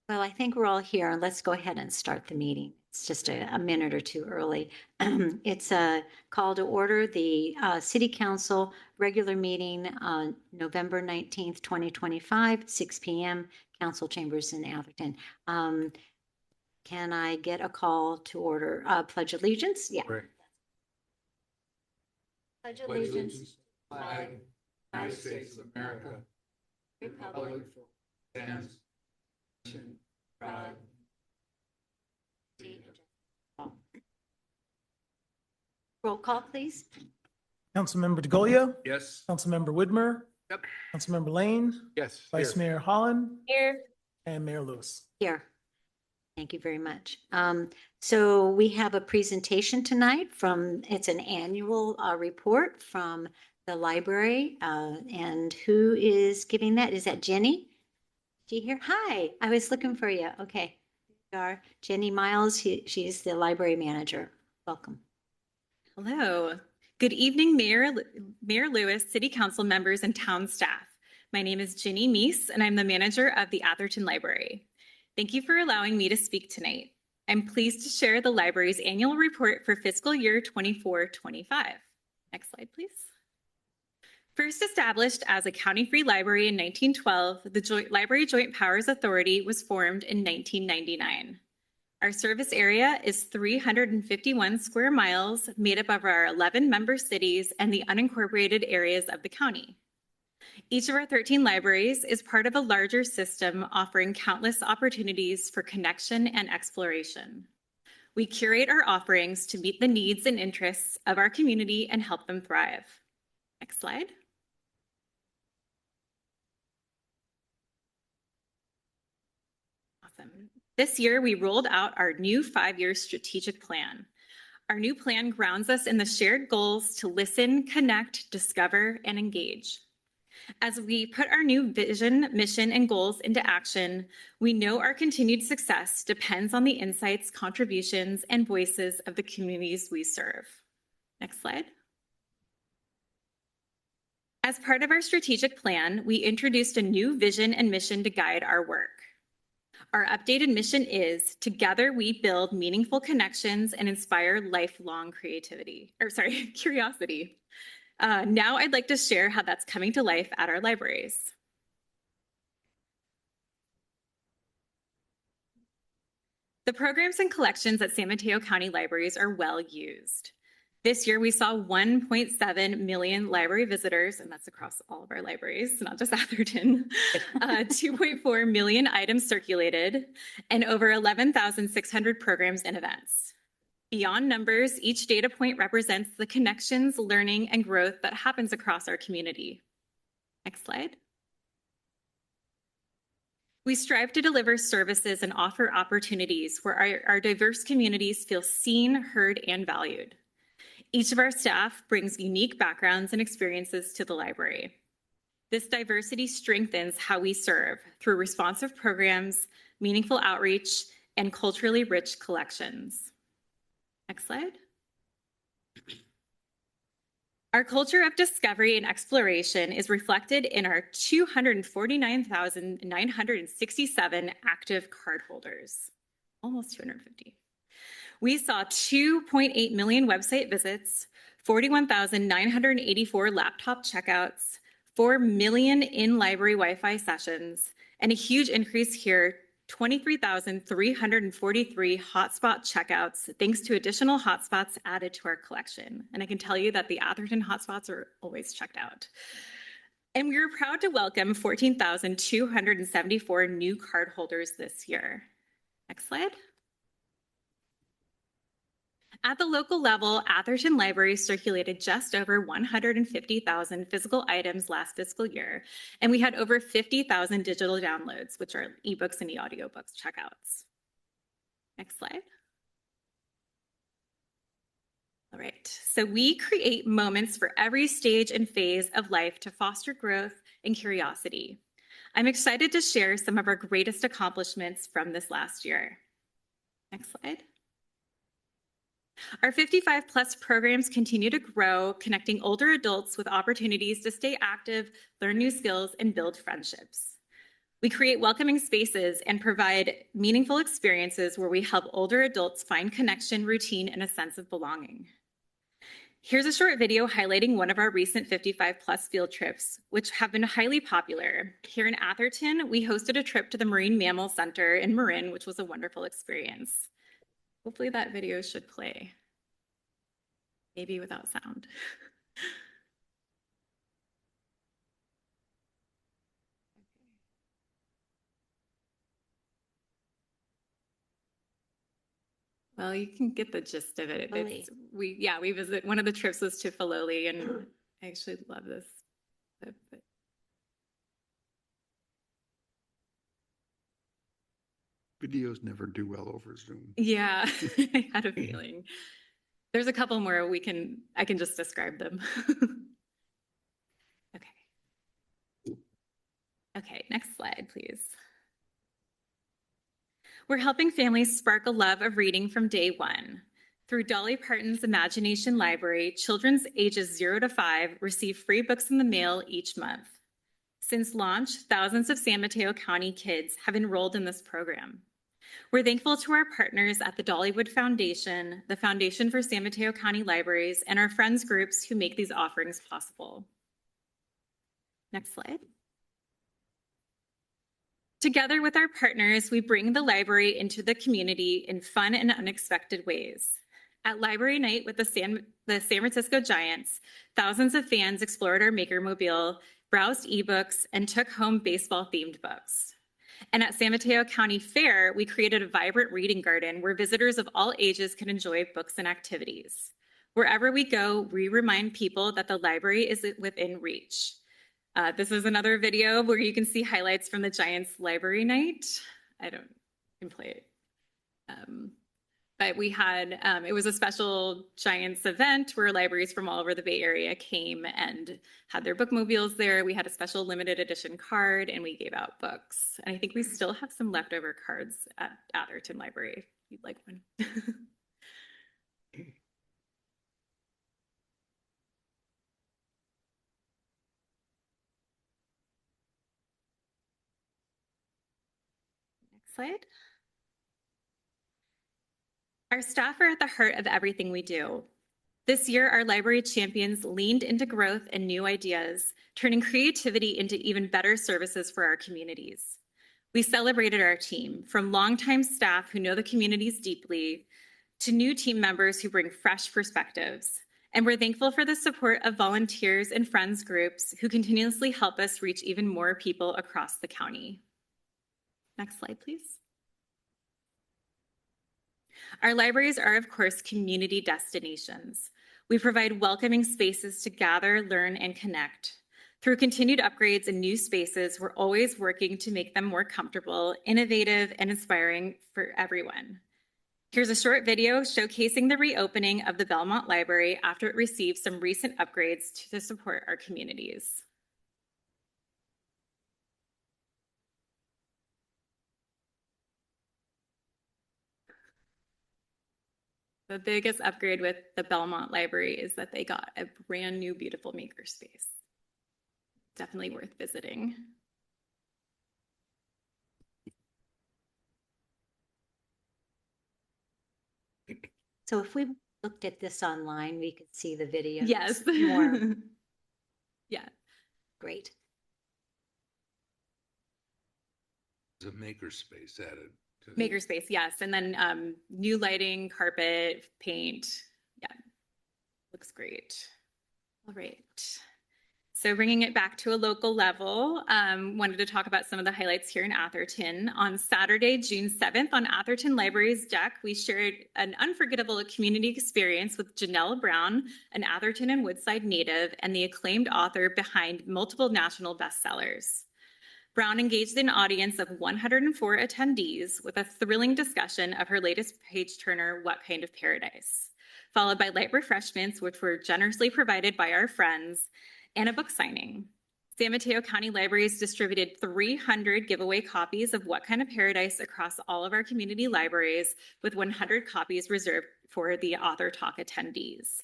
Well, I think we're all here. Let's go ahead and start the meeting. It's just a minute or two early. It's a call to order the City Council regular meeting on November 19th, 2025, 6 p.m., Council Chambers in Atherton. Can I get a call to order? Pledge allegiance? Yeah. Right. Pledge Pledge allegiance. allegiance to the flag, United States of America, republic stands, nation, proud. Roll call, please. Councilmember DeGolia, Yes. Councilmember Whitmer, Yep. Councilmember Lane, Yes. Vice Mayor Holland, Here. and Mayor Lewis. Here. Thank you very much. So we have a presentation tonight it's an annual report from the library. And who is giving that? Is that Jenny? Do you hear? Hi, I was looking for you. Okay. You are Jenny Miles. She's the library manager. Welcome. Hello. Good evening, Mayor Lewis, City Council members, and town staff. My name is Ginny Meese, and I'm the manager of the Atherton Library. Thank you for allowing me to speak tonight. I'm pleased to share the library's annual report for fiscal year 24-25. Next slide, please. First established as a county-free library in 1912, the Library Joint Powers Authority was formed in 1999. Our service area is 351 square miles, made up of our 11 member cities and the unincorporated areas of the county. Each of our 13 libraries is part of a larger system offering countless opportunities for connection and exploration. We curate our offerings to meet the needs and interests of our community and help them thrive. Next slide. Awesome. This year, we rolled out our new 5-year strategic plan. Our new plan grounds us in the shared goals to listen, connect, discover, and engage. As we put our new vision, mission, and goals into action, we know our continued success depends on the insights, contributions, and voices of the communities we serve. Next slide. As part of our strategic plan, we introduced a new vision and mission to guide our work. Our updated mission is, together we build meaningful connections and inspire lifelong curiosity. Now I'd like to share how that's coming to life at our libraries. The programs and collections at San Mateo County Libraries are well used. This year, we saw 1.7 million library visitors, and that's across all of our libraries, not just Atherton, 2.4 million items circulated, and over 11,600 programs and events. Beyond numbers, each data point represents the connections, learning, and growth that happens across our community. Next slide. We strive to deliver services and offer opportunities where our diverse communities feel seen, heard, and valued. Each of our staff brings unique backgrounds and experiences to the library. This diversity strengthens how we serve through responsive programs, meaningful outreach, and culturally rich collections. Next slide. Our culture of discovery and exploration is reflected in our 249,967 active cardholders, almost 250. We saw 2.8 million website visits, 41,984 laptop checkouts, 4 million in-library Wi-Fi sessions, and a huge increase here, 23,343 hotspot checkouts, thanks to additional hotspots added to our collection. And I can tell you that the Atherton hotspots are always checked out. And we were proud to welcome 14,274 new cardholders this year. Next slide. At the local level, Atherton Library circulated just over 150,000 physical items last fiscal year, and we had over 50,000 digital downloads, which are ebooks and e-audiobooks checkouts. Next slide. All right, so we create moments for every stage and phase of life to foster growth and curiosity. I'm excited to share some of our greatest accomplishments from this last year. Next slide. Our 55-plus programs continue to grow, connecting older adults with opportunities to stay active, learn new skills, and build friendships. We create welcoming spaces and provide meaningful experiences where we help older adults find connection, routine, and a sense of belonging. Here's a short video highlighting one of our recent 55+ field trips, which have been highly popular. Here in Atherton, we hosted a trip to the Marine Mammal Center in Marin, which was a wonderful experience. Hopefully that video should play, maybe without sound. Well, you can get the gist of it. Filoli. We visit, one of the trips was to Filoli, and I actually love this. But Videos never do well over Zoom. yeah, I had a feeling. There's a couple more I can just describe them. Okay. Okay, next slide, please. We're helping families spark a love of reading from day one. Through Dolly Parton's Imagination Library, children ages 0 to 5 receive free books in the mail each month. Since launch, thousands of San Mateo County kids have enrolled in this program. We're thankful to our partners at the Dollywood Foundation, the Foundation for San Mateo County Libraries, and our friends groups who make these offerings possible. Next slide. Together with our partners, we bring the library into the community in fun and unexpected ways. At Library Night with the San Francisco Giants, thousands of fans explored our Makermobile, browsed ebooks, and took home baseball-themed books. And at San Mateo County Fair, we created a vibrant reading garden where visitors of all ages can enjoy books and activities. Wherever we go, we remind people that the library is within reach. This is another video where you can see highlights from the Giants Library Night. I can play it. But we had, it was a special Giants event where libraries from all over the Bay Area came and had their bookmobiles there. We had a special limited edition card and we gave out books. And I think we still have some leftover cards at Atherton Library if you'd like one. Next slide. Our staff are at the heart of everything we do. This year, our library champions leaned into growth and new ideas, turning creativity into even better services for our communities. We celebrated our team, from longtime staff who know the communities deeply to new team members who bring fresh perspectives. And we're thankful for the support of volunteers and friends groups who continuously help us reach even more people across the county. Next slide, please. Our libraries are, of course, community destinations. We provide welcoming spaces to gather, learn, and connect. Through continued upgrades and new spaces, we're always working to make them more comfortable, innovative, and inspiring for everyone. Here's a short video showcasing the reopening of the Belmont Library after it received some recent upgrades to support our communities. The biggest upgrade with the Belmont Library is that they got a brand new, beautiful makerspace. Definitely worth visiting. So if we looked at this online, we could see the video. Yes. More. Yeah. Great. There's a makerspace added. Makerspace, yes. And then new lighting, carpet, paint. Yeah, looks great. All right. So bringing it back to a local level, wanted to talk about some of the highlights here in Atherton. On Saturday, June 7th, on Atherton Library's deck, we shared an unforgettable community experience with Janelle Brown, an Atherton and Woodside native, and the acclaimed author behind multiple national bestsellers. Brown engaged an audience of 104 attendees with a thrilling discussion of her latest page-turner, What Kind of Paradise, followed by light refreshments, which were generously provided by our friends, and a book signing. San Mateo County Libraries distributed 300 giveaway copies of What Kind of Paradise across all of our community libraries, with 100 copies reserved for the Author Talk attendees.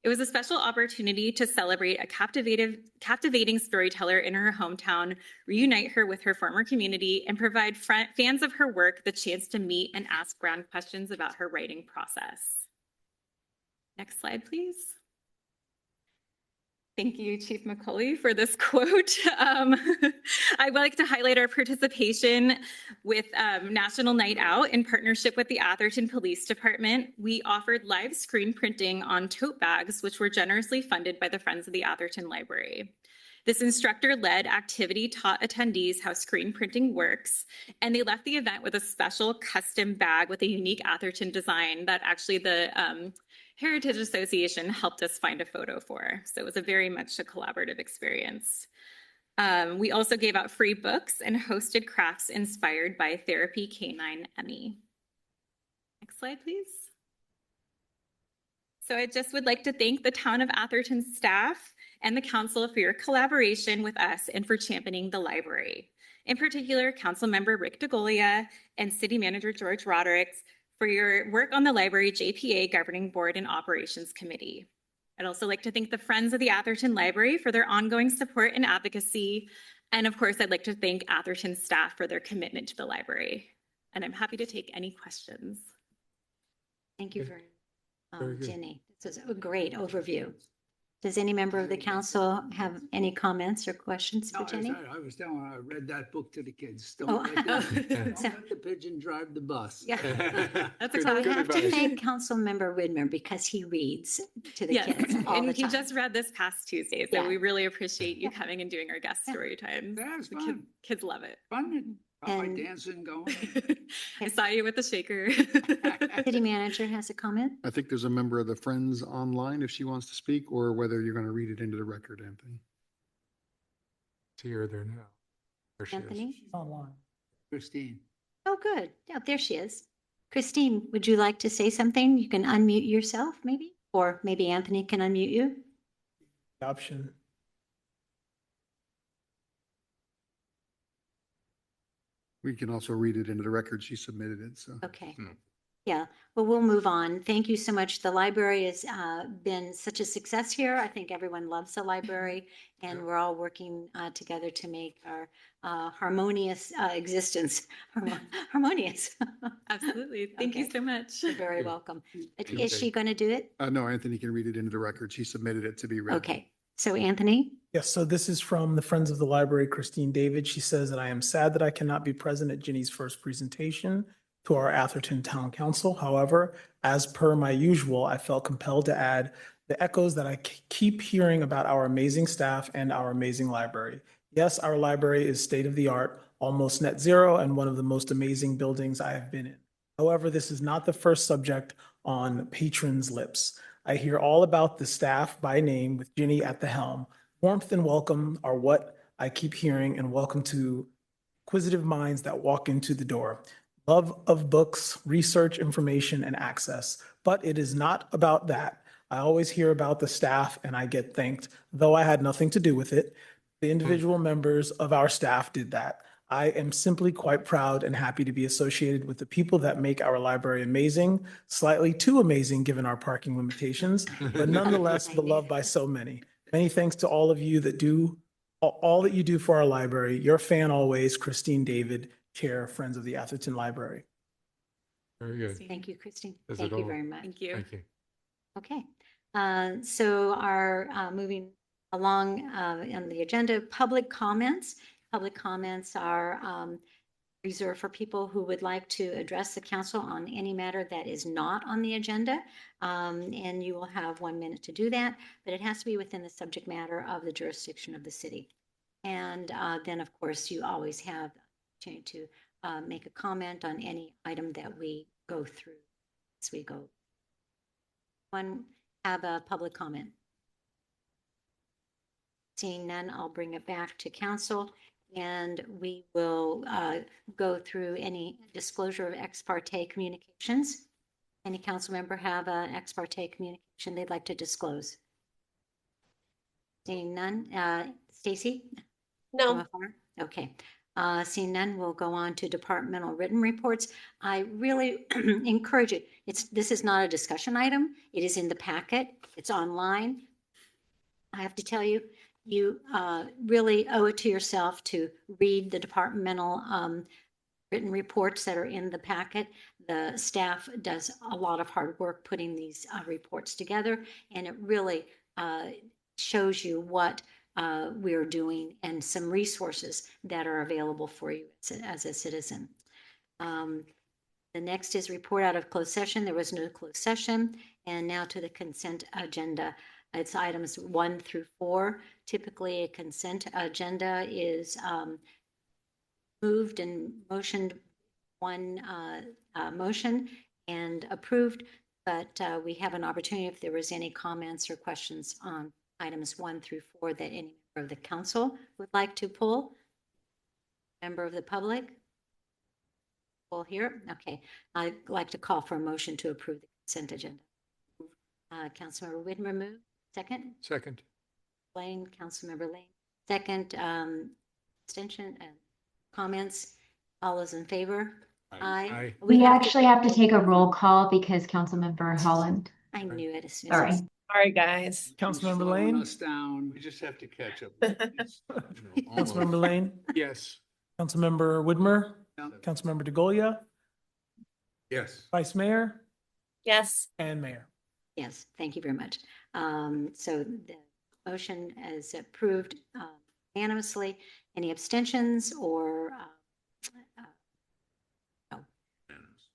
It was a special opportunity to celebrate a captivating storyteller in her hometown, reunite her with her former community, and provide fans of her work the chance to meet and ask grand questions about her writing process. Next slide, please. Thank you, Chief McCauley, for this quote. I would like to highlight our participation with National Night Out in partnership with the Atherton Police Department. We offered live screen printing on tote bags, which were generously funded by the Friends of the Atherton Library. This instructor-led activity taught attendees how screen printing works, and they left the event with a special custom bag with a unique Atherton design that actually the Heritage Association helped us find a photo for. So it was a very much a collaborative experience. We also gave out free books and hosted crafts inspired by Therapy Canine Emmy. Next slide, please. So I just would like to thank the Town of Atherton staff and the council for your collaboration with us and for championing the library. In particular, Councilmember Rick DeGolia and City Manager George Roderick for your work on the Library JPA Governing Board and Operations Committee. I'd also like to thank the Friends of the Atherton Library for their ongoing support and advocacy. And of course, I'd like to thank Atherton staff for their commitment to the library. And I'm happy to take any questions. Thank you Very for good. Jenny. This is a great overview. Does any member of the council have any comments or questions No, for Jenny? I was telling her, I read that book to the kids. Oh. Don't So- let the pigeon drive the bus. Yeah. That's a So we Good have to advice. thank Councilmember Widmer because he reads to the Yes, kids all and the he time. just read this past Tuesday, so Yeah. we really appreciate you Yeah. coming and doing our guest Yeah. story times. Yeah, it's The fun. kids love it. Fun. Got my And- dancing going. I saw you with the shaker. City manager has a comment. I think there's a member of the Friends online if she wants to speak, or whether you're going to read it into the record, Anthony. See her there now. There she is. Anthony? She's online. Christine. Oh, good. Yeah, there she is. Christine, would you like to say something? You can unmute yourself maybe, or maybe Anthony can unmute you. Option. We can also read it into the record. She submitted it, so. Okay. Hmm. Yeah, well, we'll move on. Thank you so much. The library has been such a success here. I think everyone loves the library, and Yeah. we're all working together to make our harmonious existence harmonious. Absolutely. Thank you Okay. so much. You're very Yeah. welcome. Okay. Is she going to do it? No, Anthony can read it into the record. She submitted it to be read. Okay, so Anthony? Yes, so this is from the Friends of the Library, Christine David. She says that I am sad that I cannot be present at Ginny's first presentation to our Atherton Town Council. However, as per my usual, I felt compelled to add the echoes that I keep hearing about our amazing staff and our amazing library. Yes, our library is state of the art, almost net zero, and one of the most amazing buildings I have been in. However, this is not the first subject on patrons' lips. I hear all about the staff by name with Ginny at the helm. Warmth and welcome are what I keep hearing, and welcome to inquisitive minds that walk into the door. Love of books, research, information, and access. But it is not about that. I always hear about the staff and I get thanked, though I had nothing to do with it. The individual members of our staff did that. I am simply quite proud and happy to be associated with the people that make our library amazing, slightly too amazing given our parking limitations, but nonetheless beloved by so many. Many thanks to all of you that do all that you do for our library. Your fan always, Christine David, Chair, Friends of the Atherton Library. Very good. Thank you, Christine. Is Thank it you all? very much. Thank you. Thank you. Okay, so our moving along on the agenda, public comments. Public comments are reserved for people who would like to address the council on any matter that is not on the agenda. And you will have 1 minute to do that, but it has to be within the subject matter of the jurisdiction of the city. And then, of course, you always have the opportunity to make a comment on any item that we go through as we go. One, have a public comment. Seeing none, I'll bring it back to council and we will go through any disclosure of ex parte communications. Any council member have an ex parte communication they'd like to disclose? Seeing none, Stacy? No. Okay. Seeing none, we'll go on to departmental written reports. I really encourage it. This is not a discussion item. It is in the packet. It's online. I have to tell you, you really owe it to yourself to read the departmental written reports that are in the packet. The staff does a lot of hard work putting these reports together, and it really shows you what we're doing and some resources that are available for you as a citizen. The next is report out of closed session. There was no closed session. And now to the consent agenda. It's items 1 through 4. Typically, a consent agenda is moved and motioned one motion and approved, but we have an opportunity if there was any comments or questions on items 1 through 4 that any member of the council would like to pull. Member of the public? Pull here? Okay. I'd like to call for a motion to approve the consent agenda. Councilmember Whitmer move. Second? Second. Lane, Councilmember Lane. Second, extension and comments. All those in favor? Aye. We actually have to take a roll call because Councilmember Holland. I knew it as soon as. Sorry. Sorry, guys. Councilmember Slowing Lane, us down. We just have to catch up. Councilmember Lane, Yes. Councilmember Whitmer, Yeah. Councilmember DeGolia, Yes. Vice Mayor, Yes. and Mayor. Yes, thank you very much. So the motion is approved unanimously. Any abstentions or? No,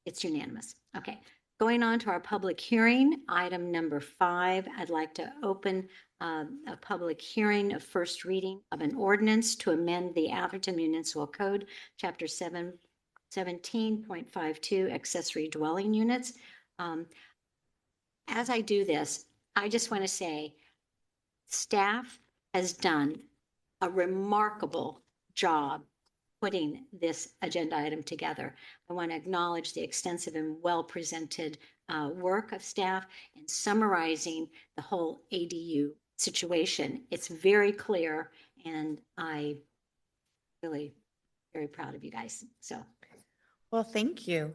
it's unanimous. Okay. Going on to our public hearing, item number 5, I'd like to open a public hearing of first reading of an ordinance to amend the Atherton Municipal Code, Chapter 17.52, accessory dwelling units. As I do this, I just want to say staff has done a remarkable job putting this agenda item together. I want to acknowledge the extensive and well-presented work of staff in summarizing the whole ADU situation. It's very clear, and I really very proud of you guys. So, Well, thank you.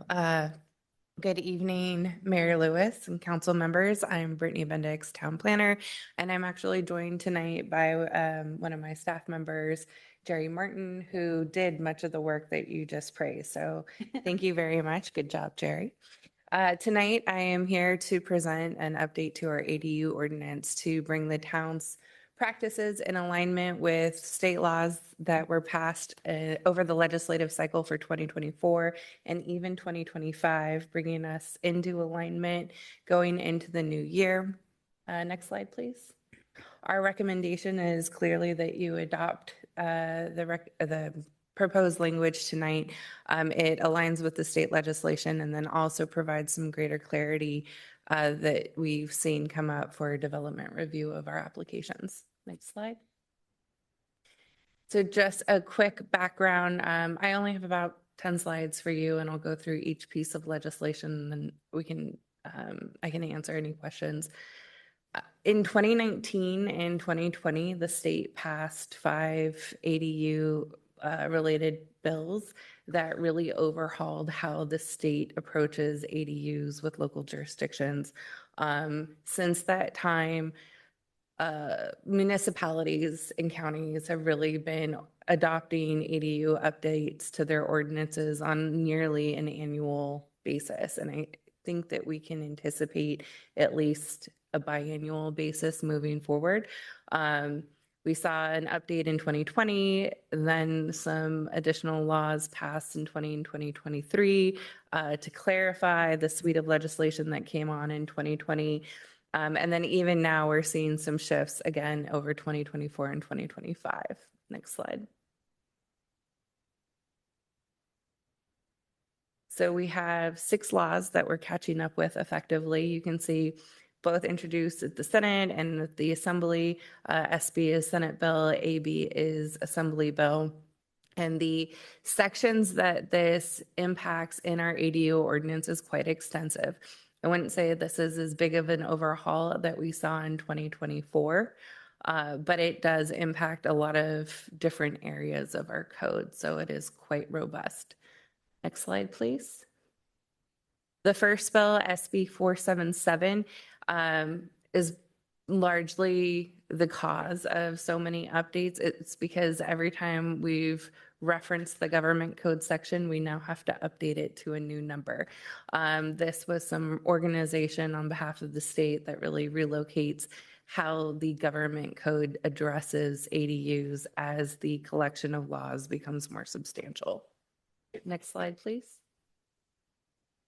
Good evening, Mayor Lewis and council members. I'm Brittany Bendix, town planner, and I'm actually joined tonight by one of my staff members, Jerry Martin, who did much of the work that you just praised. So thank you very much. Good job, Jerry. Tonight, I am here to present an update to our ADU ordinance to bring the town's practices in alignment with state laws that were passed over the legislative cycle for 2024 and even 2025, bringing us into alignment going into the new year. Next slide, please. Our recommendation is clearly that you adopt the proposed language tonight. It aligns with the state legislation and then also provides some greater clarity that we've seen come up for development review of our applications. Next slide. So just a quick background. I only have about 10 slides for you, and I'll go through each piece of legislation, and then we can I can answer any questions. In 2019 and 2020, the state passed 5 ADU related bills that really overhauled how the state approaches ADUs with local jurisdictions. Since that time, municipalities and counties have really been adopting ADU updates to their ordinances on nearly an annual basis. And I think that we can anticipate at least a biannual basis moving forward. We saw an update in 2020, then some additional laws passed in 2020 and 2023 to clarify the suite of legislation that came on in 2020. And then even now we're seeing some shifts again over 2024 and 2025. Next slide. So we have 6 laws that we're catching up with effectively. You can see both introduced at the Senate and at the Assembly. SB is Senate bill, AB is Assembly bill. And the sections that this impacts in our ADU ordinance is quite extensive. I wouldn't say this is as big of an overhaul that we saw in 2024. but it does impact a lot of different areas of our code, so it is quite robust. Next slide, please. The first bill, SB 477, is largely the cause of so many updates. It's because every time we've referenced the government code section, we now have to update it to a new number. This was some organization on behalf of the state that really relocates how the government code addresses ADUs as the collection of laws becomes more substantial. Next slide, please.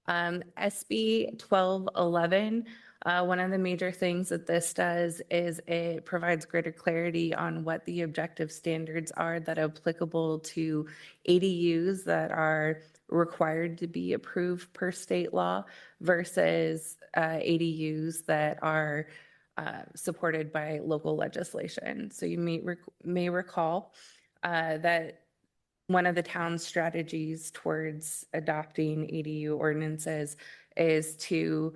SB 1211, one of the major things that this does is it provides greater clarity on what the objective standards are that are applicable to ADUs that are required to be approved per state law versus ADUs that are supported by local legislation. So you may recall that one of the town's strategies towards adopting ADU ordinances is to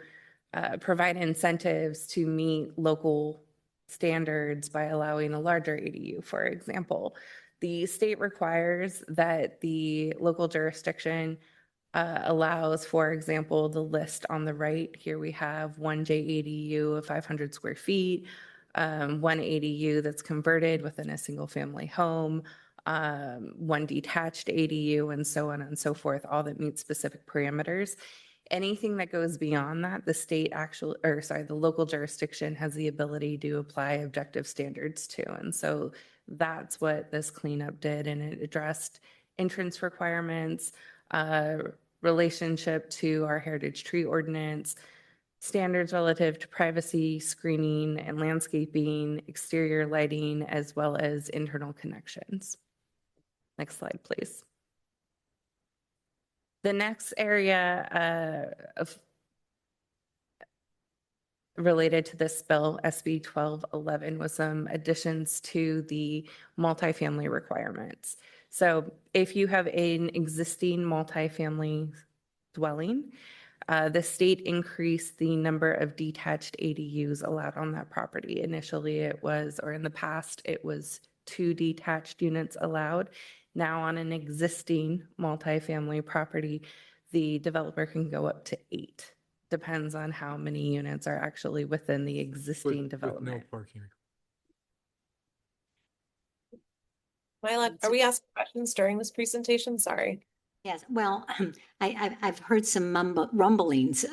provide incentives to meet local standards by allowing a larger ADU, for example. The state requires that the local jurisdiction allows, for example, the list on the right. Here we have one JADU of 500 square feet, one ADU that's converted within a single family home, one detached ADU, and so on and so forth, all that meet specific parameters. Anything that goes beyond that, the local jurisdiction has the ability to apply objective standards to. And so that's what this cleanup did. And it addressed entrance requirements, relationship to our heritage tree ordinance, standards relative to privacy, screening, and landscaping, exterior lighting, as well as internal connections. Next slide, please. The next area related to this bill, SB 1211, was some additions to the multifamily requirements. So if you have an existing multifamily dwelling, the state increased the number of detached ADUs allowed on that property. Initially it was, or in the past, it was 2 detached units allowed. Now on an existing multifamily property, the developer can go up to 8. Depends on how many units are actually within the existing development. With no parking. Myla, are we asking questions during this presentation? Sorry. Yes, well, I've heard some rumblings,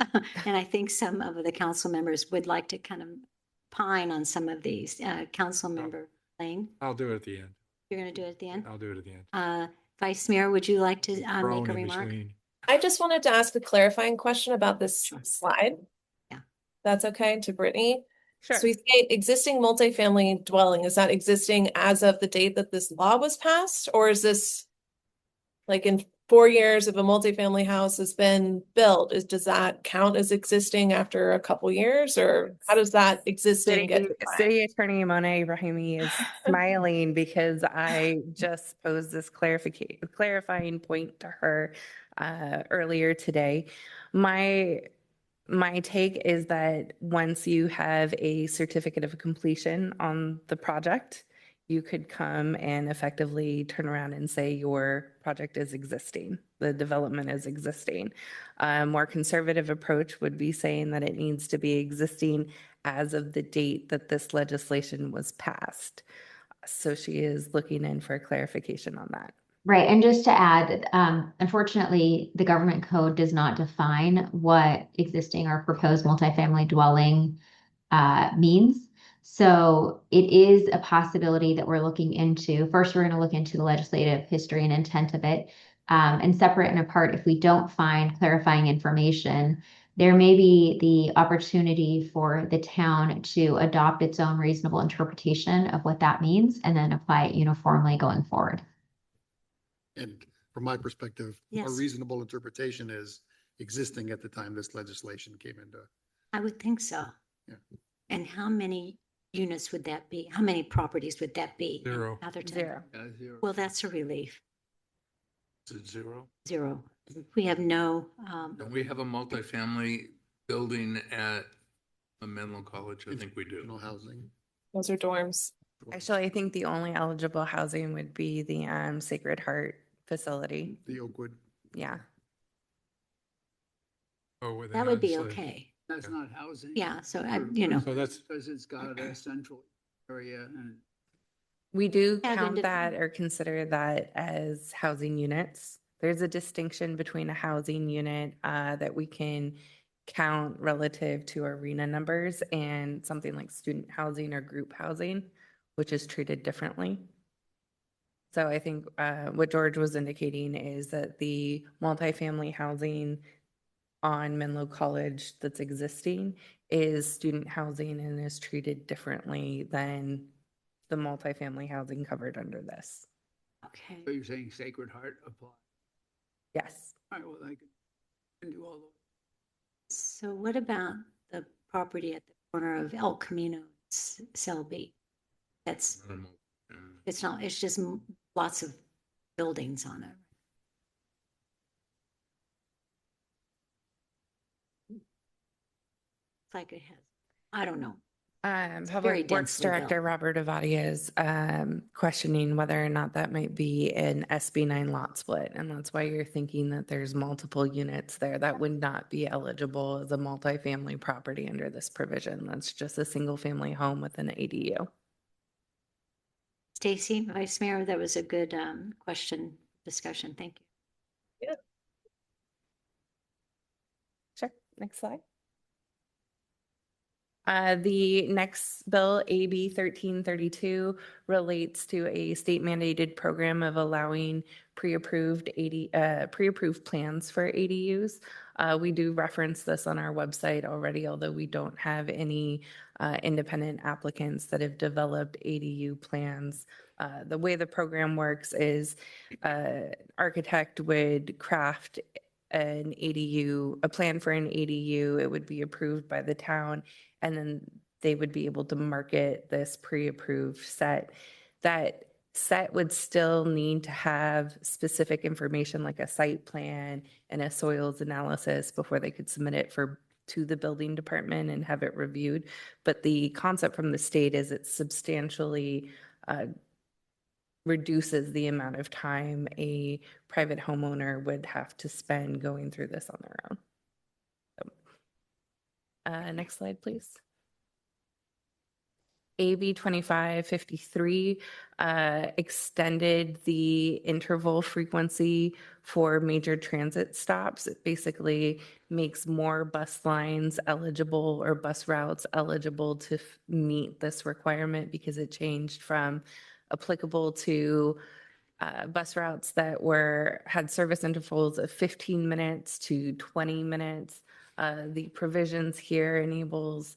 and I think some of the council members would like to kind of pine on some of these. Council member Lane, I'll do it at the end. you're going to do it at the end? I'll do it at the end. Vice Mayor, would you like to Thrown make a in remark? between. I just wanted to ask a clarifying question about this slide. Yeah. That's okay to Brittany. Sure. So we say existing multifamily dwelling, is that existing as of the date that this law was passed? Or is this like in 4 years if a multifamily house has been built, does that count as existing after a couple years, or how does that existing get defined? City Attorney Mona Ibrahimi is smiling because I just posed this clarifying point to her earlier today. My take is that once you have a certificate of completion on the project, you could come and effectively turn around and say your project is existing, the development is existing. A more conservative approach would be saying that it needs to be existing as of the date that this legislation was passed. So she is looking in for clarification on that. Right, and just to add, unfortunately, the government code does not define what existing or proposed multifamily dwelling means. So it is a possibility that we're looking into. First, we're going to look into the legislative history and intent of it. And separate and apart, if we don't find clarifying information, there may be the opportunity for the town to adopt its own reasonable interpretation of what that means and then apply it uniformly going forward. And from my perspective, a Yes. reasonable interpretation is existing at the time this legislation came into. I would think so. Yeah. And how many units would that be? How many properties would that be? in 0. Atherton? 0. Zero. Well, that's a relief. Is it 0? 0. We have no, Don't we have a multifamily building at a Menlo College? I think we do. No housing. Those are dorms. Actually, I think the only eligible housing would be the Sacred Heart facility. The Oakwood. Yeah. Oh, where they That would be actually- okay. That's not housing. Yeah, so you know, So that's, Because it's got a central area and We do Yeah, count then that or consider that as housing units. There's a distinction between a housing unit that we can count relative to arena numbers and something like student housing or group housing, which is treated differently. So I think what George was indicating is that the multifamily housing on Menlo College that's existing is student housing and is treated differently than the multifamily housing covered under this. okay. so you're saying Sacred Heart apply. Yes. All right, well, I can do all those. So what about the property at the corner of El Camino, Selby? That's, it's not, it's just lots of buildings on it. It's like it has, I don't know. very Public Works densely Director built. Robert Avadia is questioning whether or not that might be an SB9 lot split. And that's why you're thinking that there's multiple units there. That would not be eligible as a multifamily property under this provision. That's just a single family home with an ADU. Stacy, Vice Mayor, that was a good discussion. Thank you. Sure. Next slide. The next bill, AB 1332, relates to a state mandated program of allowing pre-approved plans for ADUs. We do reference this on our website already, although we don't have any independent applicants that have developed ADU plans. The way the program works is architect would craft an ADU, a plan for an ADU. It would be approved by the town, and then they would be able to market this pre-approved set. That set would still need to have specific information like a site plan and a soils analysis before they could submit it to the building department and have it reviewed. But the concept from the state is it substantially reduces the amount of time a private homeowner would have to spend going through this on their own. Next slide, please. AB 2553 extended the interval frequency for major transit stops. It basically makes more bus lines eligible or bus routes eligible to meet this requirement because it changed from applicable to bus routes that had service intervals of 15 minutes to 20 minutes. The provisions here enables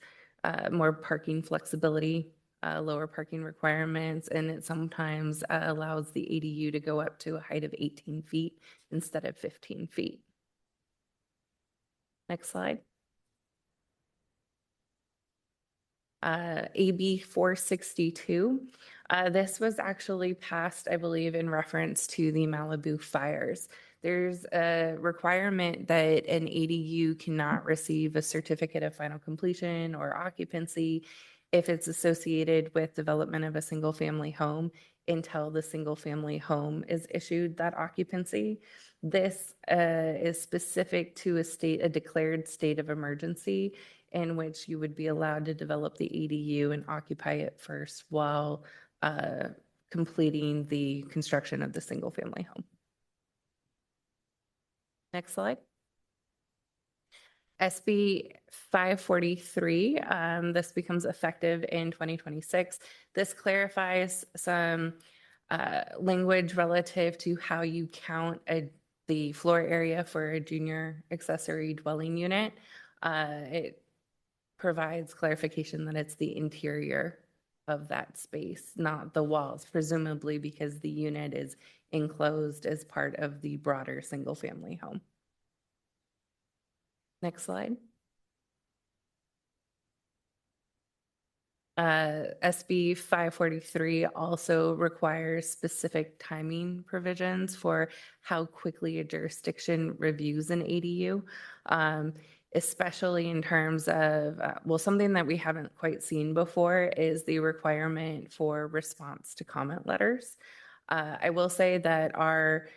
more parking flexibility, lower parking requirements, and it sometimes allows the ADU to go up to a height of 18 feet instead of 15 feet. Next slide. AB 462. This was actually passed, I believe, in reference to the Malibu fires. There's a requirement that an ADU cannot receive a certificate of final completion or occupancy if it's associated with development of a single family home until the single family home is issued that occupancy. This is specific to a declared state of emergency in which you would be allowed to develop the ADU and occupy it first while completing the construction of the single family home. Next slide. SB 543, this becomes effective in 2026. This clarifies some language relative to how you count the floor area for a junior accessory dwelling unit. It provides clarification that it's the interior of that space, not the walls, presumably because the unit is enclosed as part of the broader single family home. Next slide. SB 543 also requires specific timing provisions for how quickly a jurisdiction reviews an ADU. especially in terms of, well, something that we haven't quite seen before is the requirement for response to comment letters. I will say that our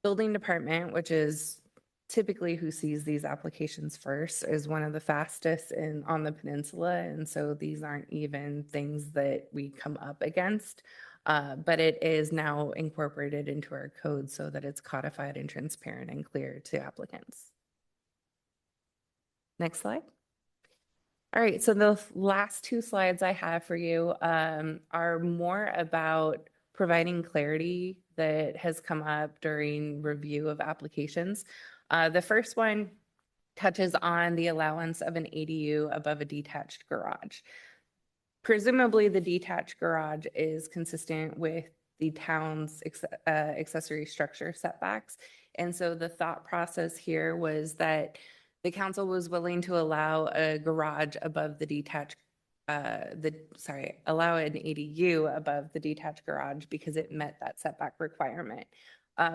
building department, which is typically who sees these applications first, is one of the fastest on the peninsula. And so these aren't even things that we come up against. But it is now incorporated into our code so that it's codified and transparent and clear to applicants. Next slide. All right, so the last two slides I have for you are more about providing clarity that has come up during review of applications. The first one touches on the allowance of an ADU above a detached garage. Presumably, the detached garage is consistent with the town's accessory structure setbacks. And so the thought process here was that the council was willing to allow a garage above the detached, allow an ADU above the detached garage because it met that setback requirement.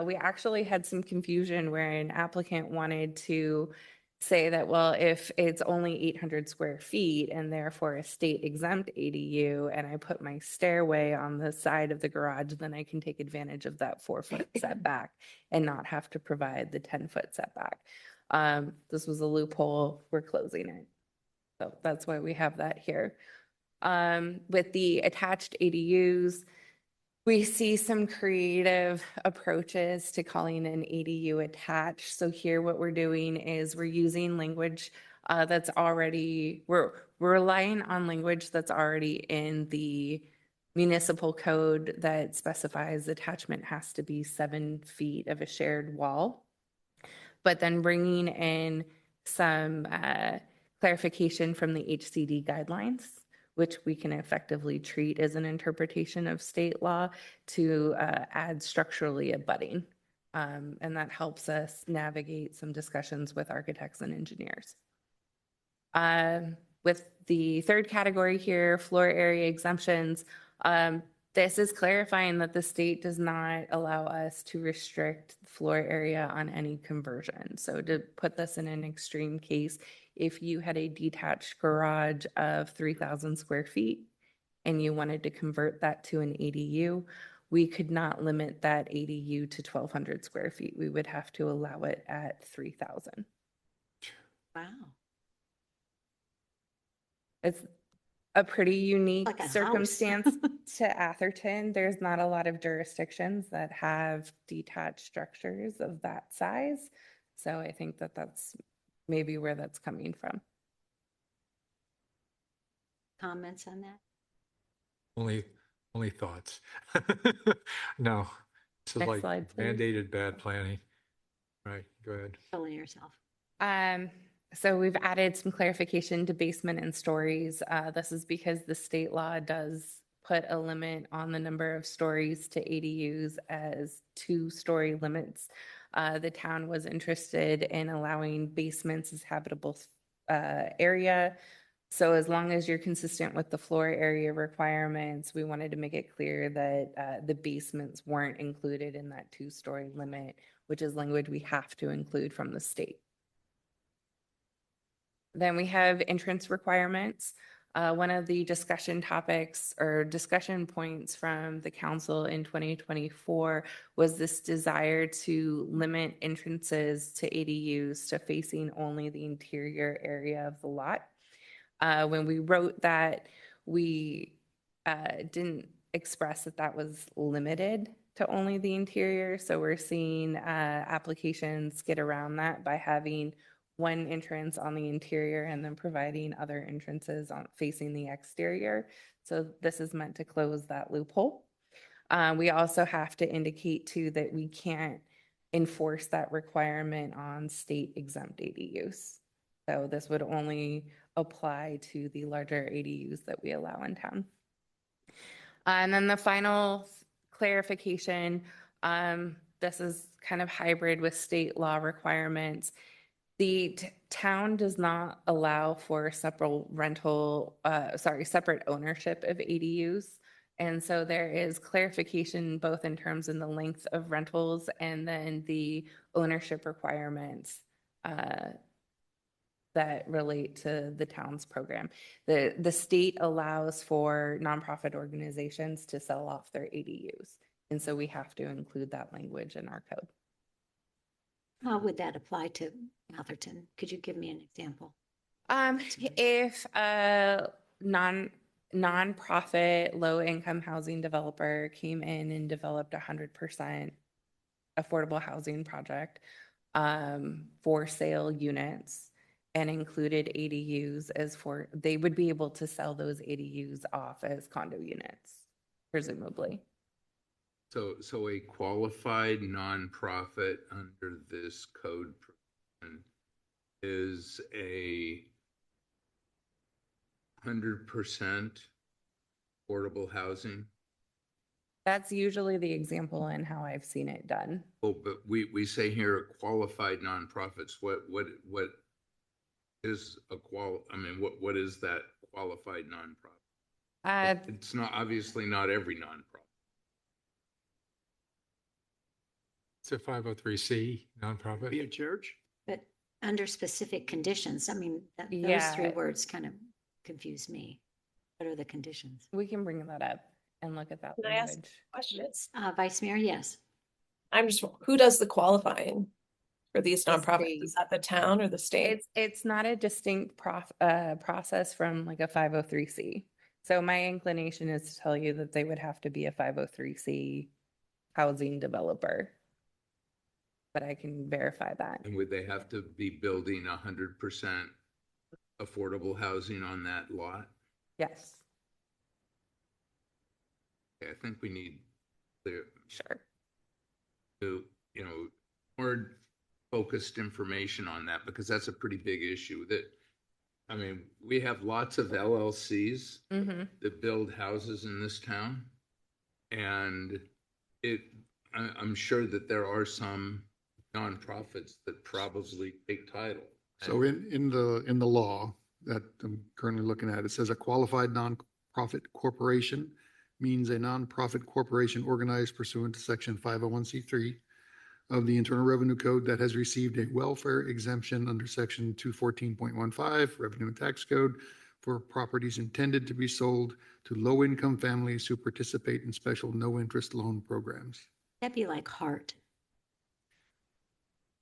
We actually had some confusion where an applicant wanted to say that, well, if it's only 800 square feet and therefore a state exempt ADU, and I put my stairway on the side of the garage, then I can take advantage of that 4-foot setback and not have to provide the 10-foot setback. This was a loophole. We're closing it. So that's why we have that here. With the attached ADUs, we see some creative approaches to calling an ADU attached. So here what we're doing is we're using language that's already, we're relying on language that's already in the municipal code that specifies attachment has to be 7 feet of a shared wall. But then bringing in some clarification from the HCD guidelines, which we can effectively treat as an interpretation of state law, to add structurally abutting. And that helps us navigate some discussions with architects and engineers. With the third category here, floor area exemptions, this is clarifying that the state does not allow us to restrict floor area on any conversion. So to put this in an extreme case, if you had a detached garage of 3,000 square feet and you wanted to convert that to an ADU, we could not limit that ADU to 1,200 square feet. We would have to allow it at 3,000. Wow. It's a pretty unique Like a house. circumstance to Atherton. There's not a lot of jurisdictions that have detached structures of that size. So I think that that's maybe where that's coming from. Comments on that? Only thoughts. No, this is Next like slide, please. mandated bad planning. Right, go ahead. Totally yourself. So we've added some clarification to basement and stories. This is because the state law does put a limit on the number of stories to ADUs as 2-story limits. The town was interested in allowing basements as habitable area. So as long as you're consistent with the floor area requirements, we wanted to make it clear that the basements weren't included in that 2-story limit, which is language we have to include from the state. Then we have entrance requirements. One of the discussion topics or discussion points from the council in 2024 was this desire to limit entrances to ADUs to facing only the interior area of the lot. When we wrote that, we didn't express that that was limited to only the interior. So we're seeing applications get around that by having one entrance on the interior and then providing other entrances on facing the exterior. So this is meant to close that loophole. We also have to indicate too that we can't enforce that requirement on state exempt ADUs. So this would only apply to the larger ADUs that we allow in town. And then the final clarification, this is kind of hybrid with state law requirements. The town does not allow for separate ownership of ADUs. And so there is clarification both in terms of the length of rentals and then the ownership requirements that relate to the town's program. The state allows for nonprofit organizations to sell off their ADUs. And so we have to include that language in our code. How would that apply to Atherton? Could you give me an example? If a nonprofit, low-income housing developer came in and developed 100% affordable housing project for sale units and included ADUs they would be able to sell those ADUs off as condo units, presumably. So a qualified nonprofit under this code provision is a 100% affordable housing? That's usually the example in how I've seen it done. Oh, but we say here qualified nonprofits. What is what is that qualified nonprofit? It's not, obviously not every nonprofit. It's a 503C nonprofit. Be a church? But under specific conditions, I mean, those Yeah. three words kind of confuse me. What are the conditions? We can bring that up and look at that Can I ask language. Questions? Vice Mayor, yes. I'm just, who does the qualifying for these The nonprofits? state. Is that the town or the state? It's not a distinct process from like a 503C. So my inclination is to tell you that they would have to be a 503C housing developer. But I can verify that. And would they have to be building 100% affordable housing on that lot? Yes, Okay, I think we need to, sure. more focused information on that, because that's a pretty big issue. We have lots of LLCs Mm-hmm. that build houses in this town. And I'm sure that there are some nonprofits that probably take title. So in the law that I'm currently looking at, it says a qualified nonprofit corporation means a nonprofit corporation organized pursuant to section 501c3 of the Internal Revenue Code that has received a welfare exemption under section 214.15 Revenue and Tax Code for properties intended to be sold to low-income families who participate in special no-interest loan programs. That'd be like Heart.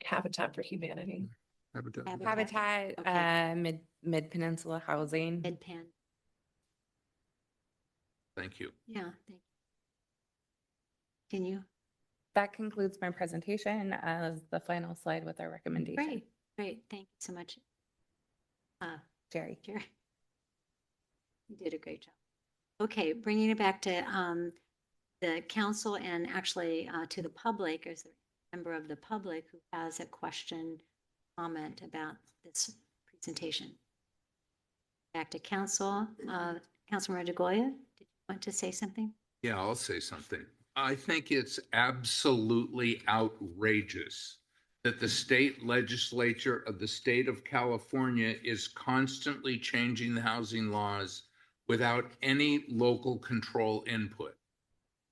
Habitat for Humanity. Habitat. Habitat, Okay. Mid-Peninsula Housing. Midpan. Thank you. Yeah, thank you. Can you? That concludes my presentation as the final slide with our recommendation. Great. Thank you so much. Jerry. Jerry. You did a great job. Okay, bringing it back to the council and actually to the public, is there a member of the public who has a question, comment about this presentation? Back to council. Councilmember DeGoya, did you want to say something? Yeah, I'll say something. I think it's absolutely outrageous that the state legislature of the state of California is constantly changing the housing laws without any local control input.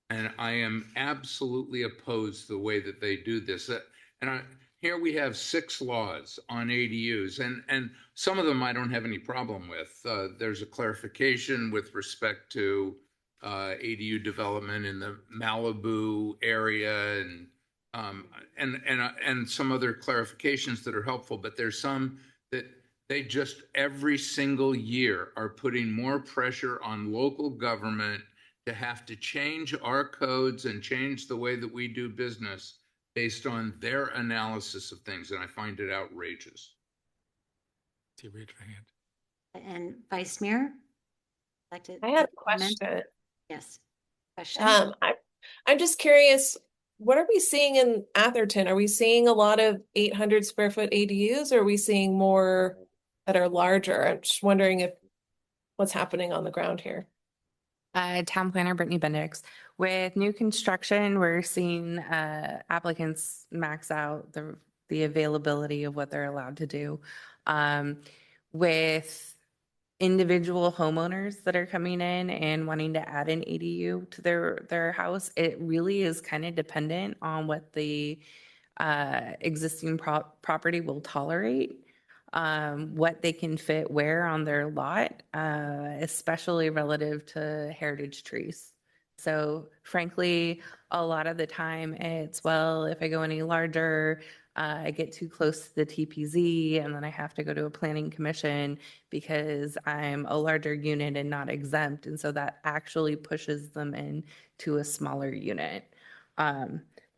And I am absolutely opposed to the way that they do this. Here we have 6 laws on ADUs, and some of them I don't have any problem with. There's a clarification with respect to ADU development in the Malibu area, and some other clarifications that are helpful. But there's some that they just every single year are putting more pressure on local government to have to change our codes and change the way that we do business based on their analysis of things, and I find it outrageous. See, raise your hand. And Vice Mayor? Like to I had a comment? question. Yes. Question? I'm just curious, what are we seeing in Atherton? Are we seeing a lot of 800 square foot ADUs, or are we seeing more that are larger? I'm just wondering what's happening on the ground here. Town Planner Brittany Bendix. With new construction, we're seeing applicants max out the availability of what they're allowed to do. With individual homeowners that are coming in and wanting to add an ADU to their house, it really is kind of dependent on what the existing property will tolerate. what they can fit where on their lot, especially relative to heritage trees. So frankly, a lot of the time it's, well, if I go any larger, I get too close to the TPZ and then I have to go to a planning commission because I'm a larger unit and not exempt. And so that actually pushes them into a smaller unit.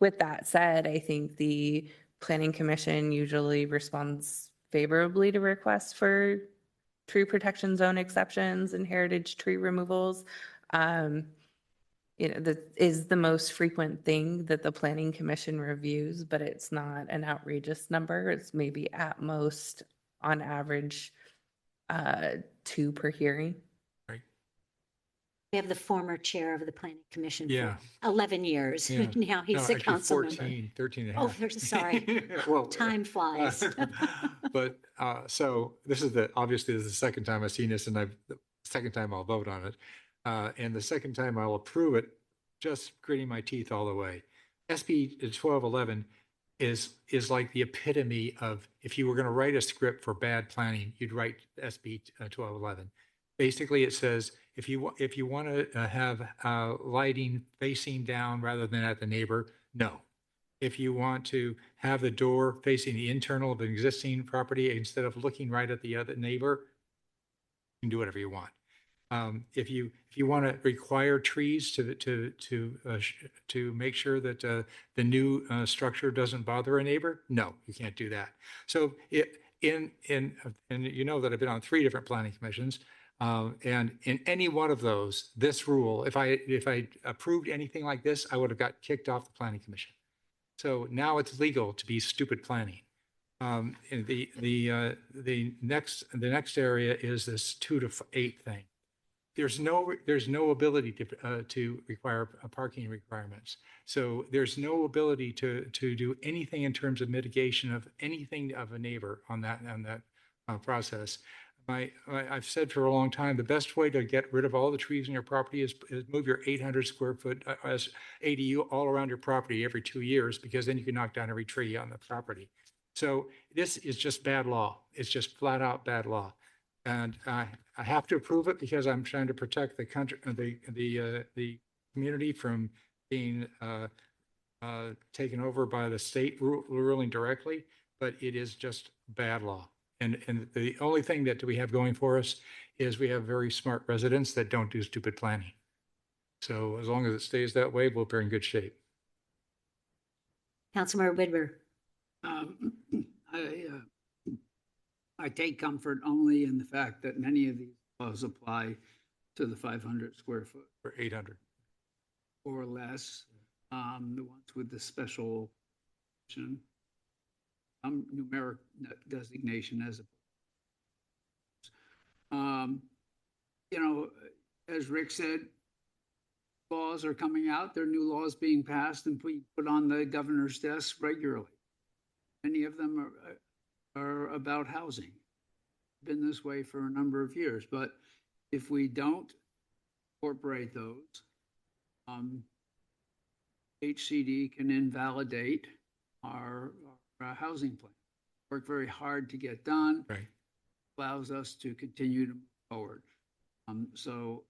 With that said, I think the planning commission usually responds favorably to requests for tree protection zone exceptions and heritage tree removals. That is the most frequent thing that the planning commission reviews, but it's not an outrageous number. It's maybe at most, on average, 2 per hearing. We have the former chair of the planning commission Yeah. for 11 years. Yeah. Now he's No, a actually council member. 13 and a Oh, half. there's, sorry. Well, Time flies. But, so this is obviously this is the second time I've seen this and the second time I'll vote on it. And the second time I'll approve it, just gritting my teeth all the way. SB 1211 is like the epitome of, if you were going to write a script for bad planning, you'd write SB 1211. Basically, it says, if you want to have lighting facing down rather than at the neighbor, no. If you want to have the door facing the internal of an existing property instead of looking right at the other neighbor, you can do whatever you want. If you want to require trees to make sure that the new structure doesn't bother a neighbor, no, you can't do that. So and you know that I've been on 3 different planning commissions. And in any one of those, this rule, if I approved anything like this, I would have got kicked off the planning commission. So now it's legal to be stupid planning. And the next area is this 2 to 8 thing. There's no ability to require parking requirements. So there's no ability to do anything in terms of mitigation of anything of a neighbor on that process. I've said for a long time, the best way to get rid of all the trees in your property is move your 800 square foot ADU all around your property every 2 years, because then you can knock down every tree on the property. So this is just bad law. It's just flat out bad law. And I have to approve it because I'm trying to protect the country, the community from being taken over by the state ruling directly, but it is just bad law. And the only thing that we have going for us is we have very smart residents that don't do stupid planning. So as long as it stays that way, we'll be in good shape. Councilmember Whitmer. I take comfort only in the fact that many of these laws apply to the 500 square foot Or 800. or less. The ones with the special numeric designation as as Rick said, laws are coming out. There are new laws being passed and put on the governor's desk regularly. Many of them are about housing. Been this way for a number of years, but if we don't incorporate those, HCD can invalidate our housing plan. Work very hard to get done. Right. Allows us to continue to move forward. So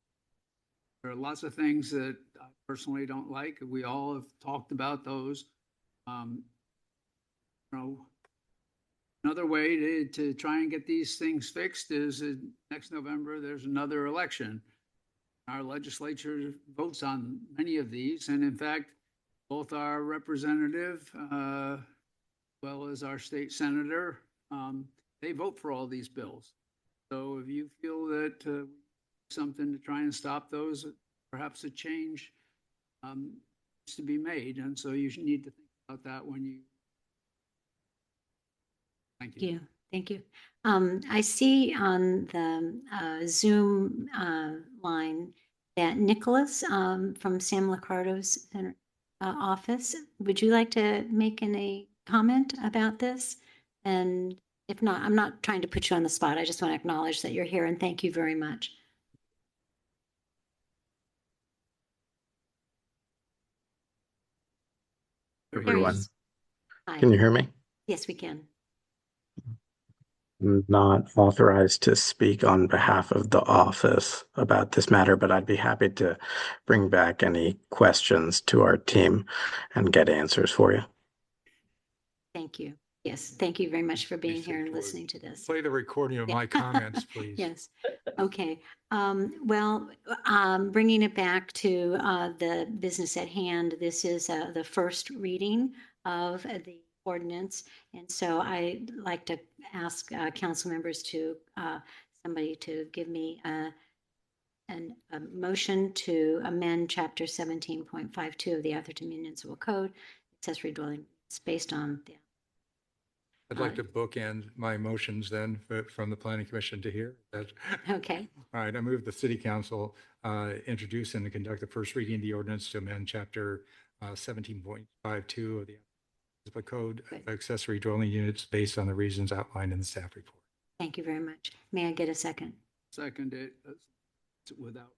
there are lots of things that I personally don't like. We all have talked about those. Another way to try and get these things fixed is next November, there's another election. Our legislature votes on many of these. And in fact, both our representative, well as our state senator, they vote for all these bills. So if you feel that something to try and stop those, perhaps a change needs to be made. And so you should need to think about that when you. Thank you. Thank you. I see on the Zoom line that Nicholas from Sam Licardo's office, would you like to make any comment about this? And if not, I'm not trying to put you on the spot. I just want to acknowledge that you're here and thank you very much. Everyone, Hi. can you hear me? Yes, we can. I'm not authorized to speak on behalf of the office about this matter, but I'd be happy to bring back any questions to our team and get answers for you. Thank you. Yes, thank you very much for being Please here and take yours. listening to this. Play the recording of Yeah. my comments, please. Yes. Okay. Well, bringing it back to the business at hand, this is the first reading of the ordinance. And so I'd like to ask council members to, somebody to give me a motion to amend chapter 17.52 of the Atherton Municipal Code, accessory dwelling. It's based on the I'd like to bookend my motions then from the planning commission to here. Okay. All right, I move the city council introduce and conduct the first reading of the ordinance to amend chapter 17.52 of the Municipal Code Good. accessory dwelling units based on the reasons outlined in the staff report. Thank you very much. May I get a second? Second it without.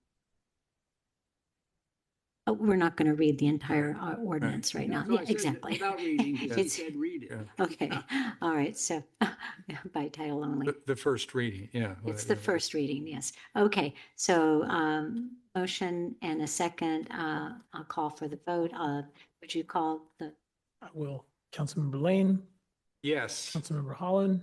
Oh, we're not going to read the entire ordinance right now. That's why Yeah, I said exactly. Without reading, because he It's- said read it. Yeah. Okay. All right. So by title only. The first reading, yeah. It's the first reading. Yes. Okay. So motion and a second. I'll call for the vote. Would you call the? I will. Councilmember Lane, Yes. Councilmember Holland,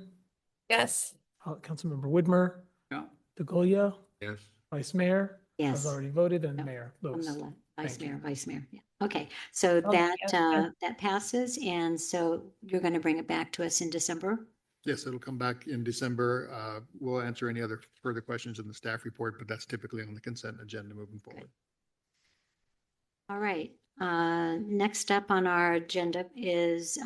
Yes. Councilmember Widmer, Yeah. DeGolia, Yes. Vice Mayor. Yes. Has already voted, and No, Mayor On Lewis. the left, Vice Thank you. Mayor, Vice Mayor. Yeah. Okay. So Oh, that yes. that passes, and so you're going to bring it back to us in December. Yes, it'll come back in December. We'll answer any other further questions in the staff report, but that's typically on the consent agenda moving forward. All right. Next up on our agenda is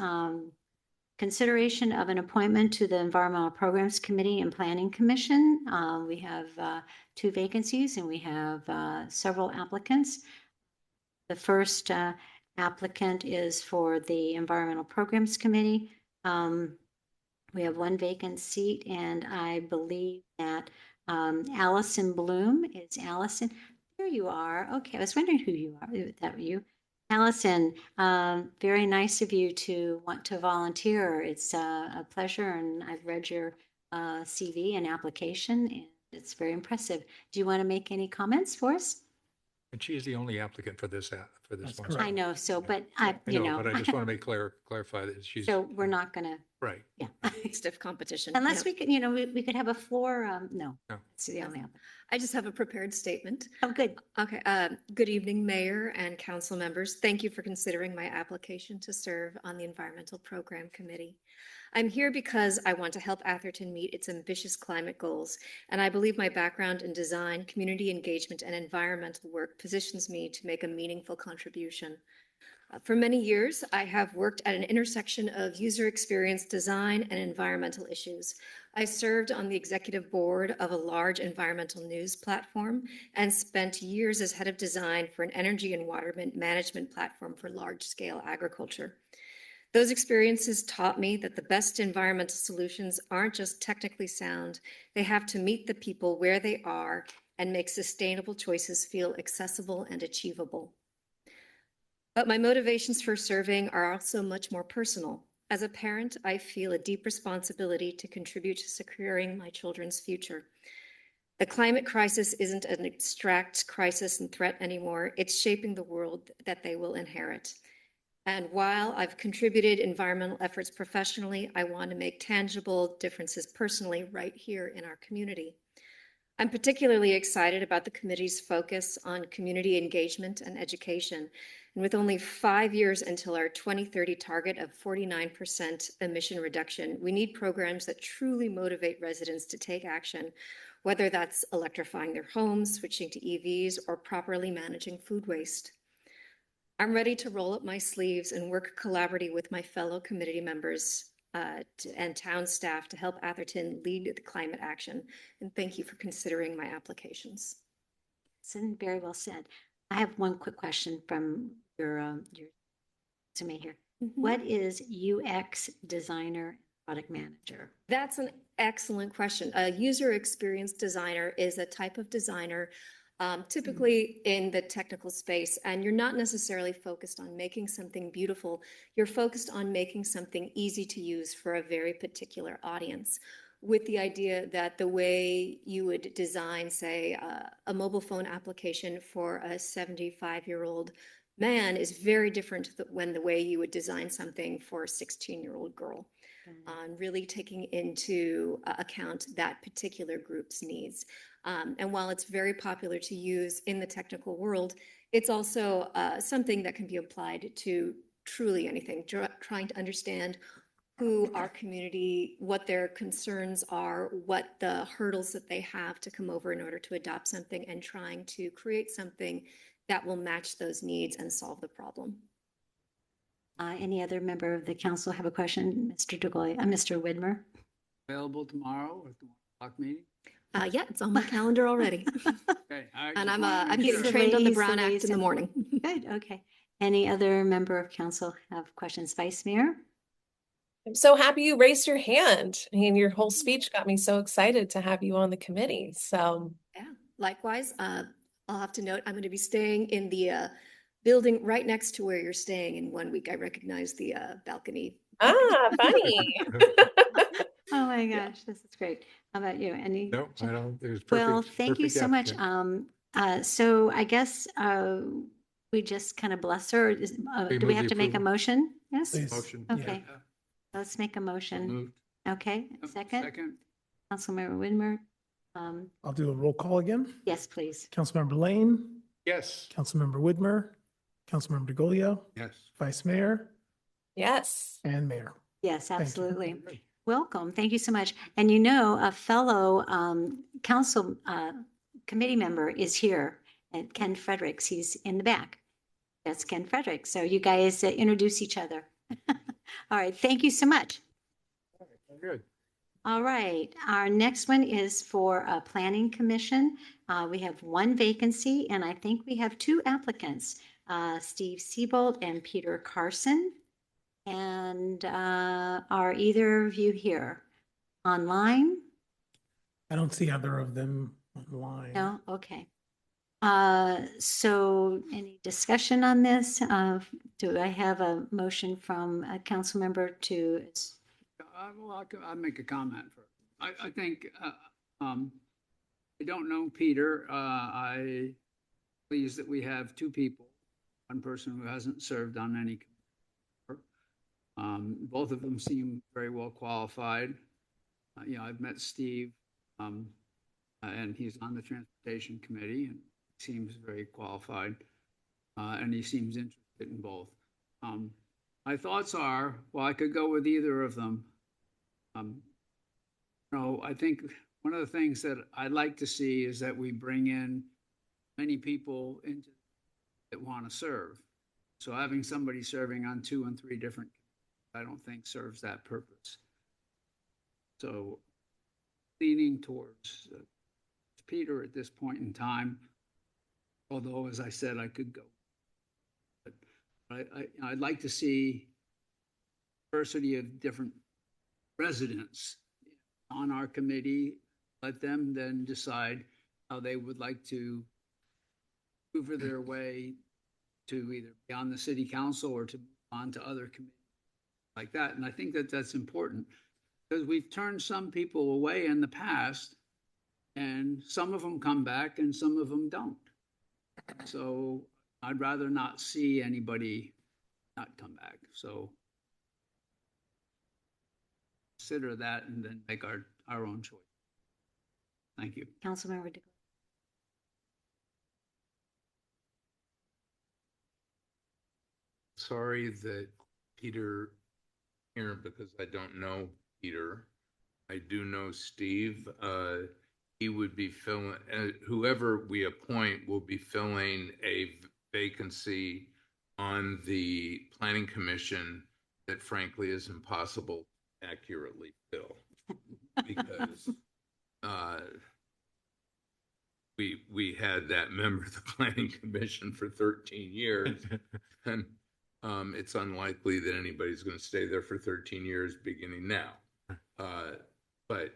consideration of an appointment to the Environmental Programs Committee and Planning Commission. We have 2 vacancies and we have several applicants. The first applicant is for the Environmental Programs Committee. We have 1 vacant seat, and I believe that Allison Bloom is Allison. There you are. Okay, I was wondering who you are. That you, Allison. Very nice of you to want to volunteer. It's a pleasure, and I've read your CV and application, and it's very impressive. Do you want to make any comments for us? And she is the only applicant for this That's one. correct. I know. So, but I you know. But I just want to clarify that she's. So we're not gonna. Right. Yeah. Stiff competition. Unless Yep. we could, we could have a floor. No, No. it's the only. I just have a prepared statement. Oh, good. Okay, good evening, Mayor and council members. Thank you for considering my application to serve on the Environmental Program Committee. I'm here because I want to help Atherton meet its ambitious climate goals, and I believe my background in design, community engagement, and environmental work positions me to make a meaningful contribution. For many years, I have worked at an intersection of user experience design and environmental issues. I served on the executive board of a large environmental news platform and spent years as head of design for an energy and water management platform for large-scale agriculture. Those experiences taught me that the best environmental solutions aren't just technically sound, they have to meet the people where they are and make sustainable choices feel accessible and achievable. But my motivations for serving are also much more personal. As a parent, I feel a deep responsibility to contribute to securing my children's future. The climate crisis isn't an abstract crisis and threat anymore. It's shaping the world that they will inherit. And while I've contributed environmental efforts professionally, I want to make tangible differences personally right here in our community. I'm particularly excited about the committee's focus on community engagement and education. And with only 5 years until our 2030 target of 49% emission reduction, we need programs that truly motivate residents to take action, whether that's electrifying their homes, switching to EVs, or properly managing food waste. I'm ready to roll up my sleeves and work collaboratively with my fellow committee members and town staff to help Atherton lead the climate action. And thank you for considering my applications. Very well said. I have one quick question from your resume here. What is UX designer, product manager? That's an excellent question. A user experience designer is a type of designer typically in the technical space, and you're not necessarily focused on making something beautiful. You're focused on making something easy to use for a very particular audience. with the idea that the way you would design, say, a mobile phone application for a 75-year-old man is very different when the way you would design something for a 16-year-old girl. Really taking into account that particular group's needs. And while it's very popular to use in the technical world, it's also something that can be applied to truly anything, trying to understand who our community, what their concerns are, what the hurdles that they have to come over in order to adopt something, and trying to create something that will match those needs and solve the problem. Any other member of the council have a question? Mr. DeGoy, Mr. Widmer? Available tomorrow at the 1 o'clock meeting? Yeah, it's on my calendar already. Okay. all right, And just I'm wanted to I'm make getting sure. trained on the He's the Brown Act in the liaison. morning. Good, okay. Any other member of council have questions? Vice Mayor? I'm so happy you raised your hand. I mean, your whole speech got me so excited to have you on the committee. So Yeah, likewise, I'll have to note, I'm going to be staying in the building right next to where you're staying in 1 week. I recognize the balcony. funny. Oh my gosh, this is great. How about you? Any? No, I don't, there's perfect. Well, thank you perfect so much. applicant. So I guess we just kind of bless her. We Do we move have the to make a approval. motion? Yes? Please. Motion. Okay, Yeah. let's make a motion. Moved. Okay, second, Second. Councilmember Widmer. I'll do a roll call again. Yes, please. Councilmember Lane, Yes. Councilmember Widmer, Councilmember DeGolio, Yes. Vice Mayor, Yes. and Mayor. Yes, you. absolutely. Welcome. Thank you so much. And you know, a fellow council committee member is here, and Ken Fredericks. He's in the back. That's Ken Fredericks. So you guys introduce each other. All right. Thank you so much. Good. All right. Our next one is for a planning commission. We have one vacancy, and I think we have two applicants, Steve Siebold and Peter Carson. And are either of you here online? I don't see either of them online. No? Okay. So any discussion on this? Do I have a motion from a council member to? Well, I'll make a comment first. I think, I don't know Peter. I pleased that we have two people, one person who hasn't served on any. Both of them seem very well qualified. I've met Steve, and he's on the transportation committee and seems very qualified. And he seems interested in both. My thoughts are, well, I could go with either of them. I think one of the things that I'd like to see is that we bring in many people into that want to serve. So having somebody serving on 2 and 3 different, I don't think serves that purpose. So leaning towards Peter at this point in time, although, as I said, I could go. But I'd like to see diversity of different residents on our committee. Let them then decide how they would like to maneuver their way to either be on the city council or to move on to other committees like that. And I think that that's important because we've turned some people away in the past and some of them come back and some of them don't. So I'd rather not see anybody not come back. So consider that and then make our own choice. Thank you. Councilmember DeGoey. Sorry that Peter here because I don't know Peter. I do know Steve. He would be filling, whoever we appoint will be filling a vacancy on the planning commission that frankly is impossible to accurately fill because we had that member of the planning commission for 13 years and it's unlikely that anybody's going to stay there for 13 years beginning now. But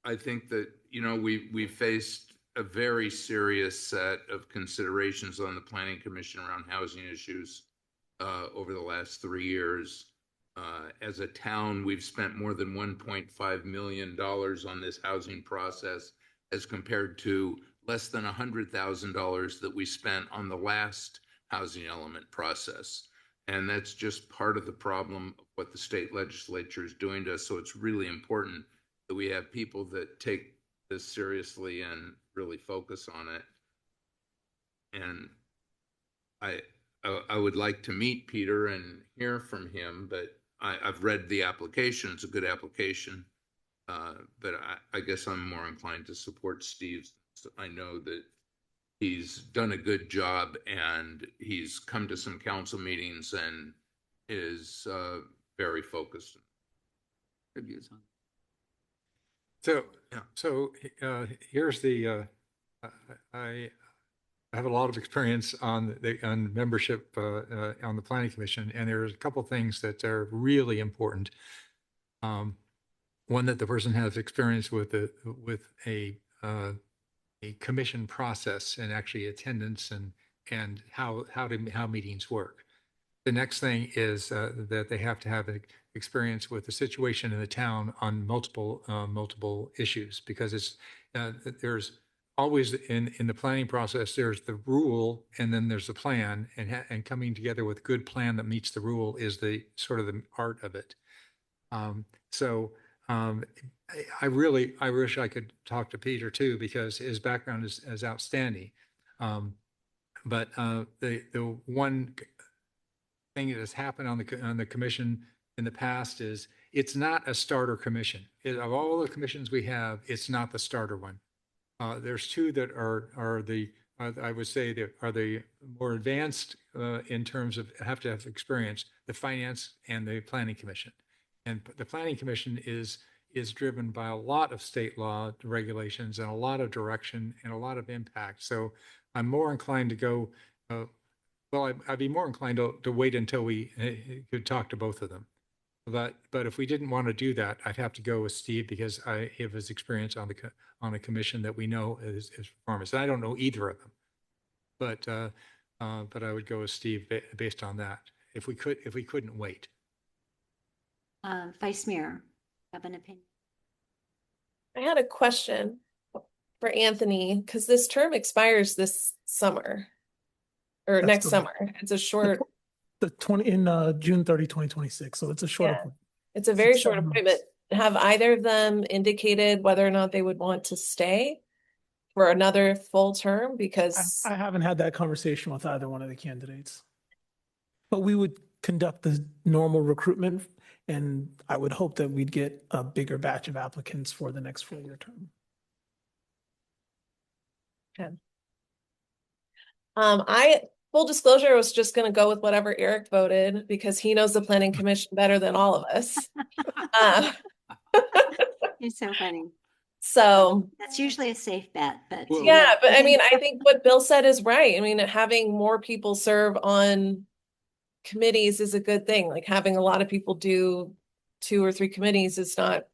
I think that, we faced a very serious set of considerations on the planning commission around housing issues over the last 3 years. As a town, we've spent more than $1.5 million on this housing process as compared to less than $100,000 that we spent on the last housing element process. And that's just part of the problem of what the state legislature is doing to us. So it's really important that we have people that take this seriously and really focus on it. And I would like to meet Peter and hear from him, but I've read the application. It's a good application. But I guess I'm more inclined to support Steve's. I know that he's done a good job and he's come to some council meetings and is very focused. Good views on. So, Yeah. so here's the, I have a lot of experience on membership on the planning commission, and there's a couple things that are really important. One, that the person has experience with a commission process and actually attendance and how meetings work. The next thing is that they have to have experience with the situation in the town on multiple issues, because there's always in the planning process, there's the rule and then there's the plan, and coming together with a good plan that meets the rule is the sort of the art of it. I wish I could talk to Peter too, because his background is outstanding. But the one thing that has happened on the commission in the past is it's not a starter commission. Of all the commissions we have, it's not the starter one. There's two that are the I would say that are the more advanced in terms of have to have experience, the finance and the planning commission. And the planning commission is driven by a lot of state law regulations and a lot of direction and a lot of impact. So I'm more inclined to go, I'd be more inclined to wait until we could talk to both of them. But if we didn't want to do that, I'd have to go with Steve, because I have his experience on a commission that we know his performance. And I don't know either of them, but I would go with Steve based on that. If we couldn't wait. Vice Mayor, have an opinion? I had a question for Anthony, because this term expires this summer or That's next correct. summer. It's a short, June 30, 2026. So it's a short Yeah. appointment. it's a very 6, short 7 months. appointment. Have either of them indicated whether or not they would want to stay for another full term? Because I haven't had that conversation with either one of the candidates. But we would conduct the normal recruitment, and I would hope that we'd get a bigger batch of applicants for the next 4-year term. full disclosure, I was just gonna go with whatever Eric voted because he knows the planning commission better than all of us. It's so funny. So That's usually a safe bet, but. Well- yeah, but I mean, I think what Bill said is right. I mean, having more people serve on committees is a good thing. Like having a lot of people do 2 or 3 committees is not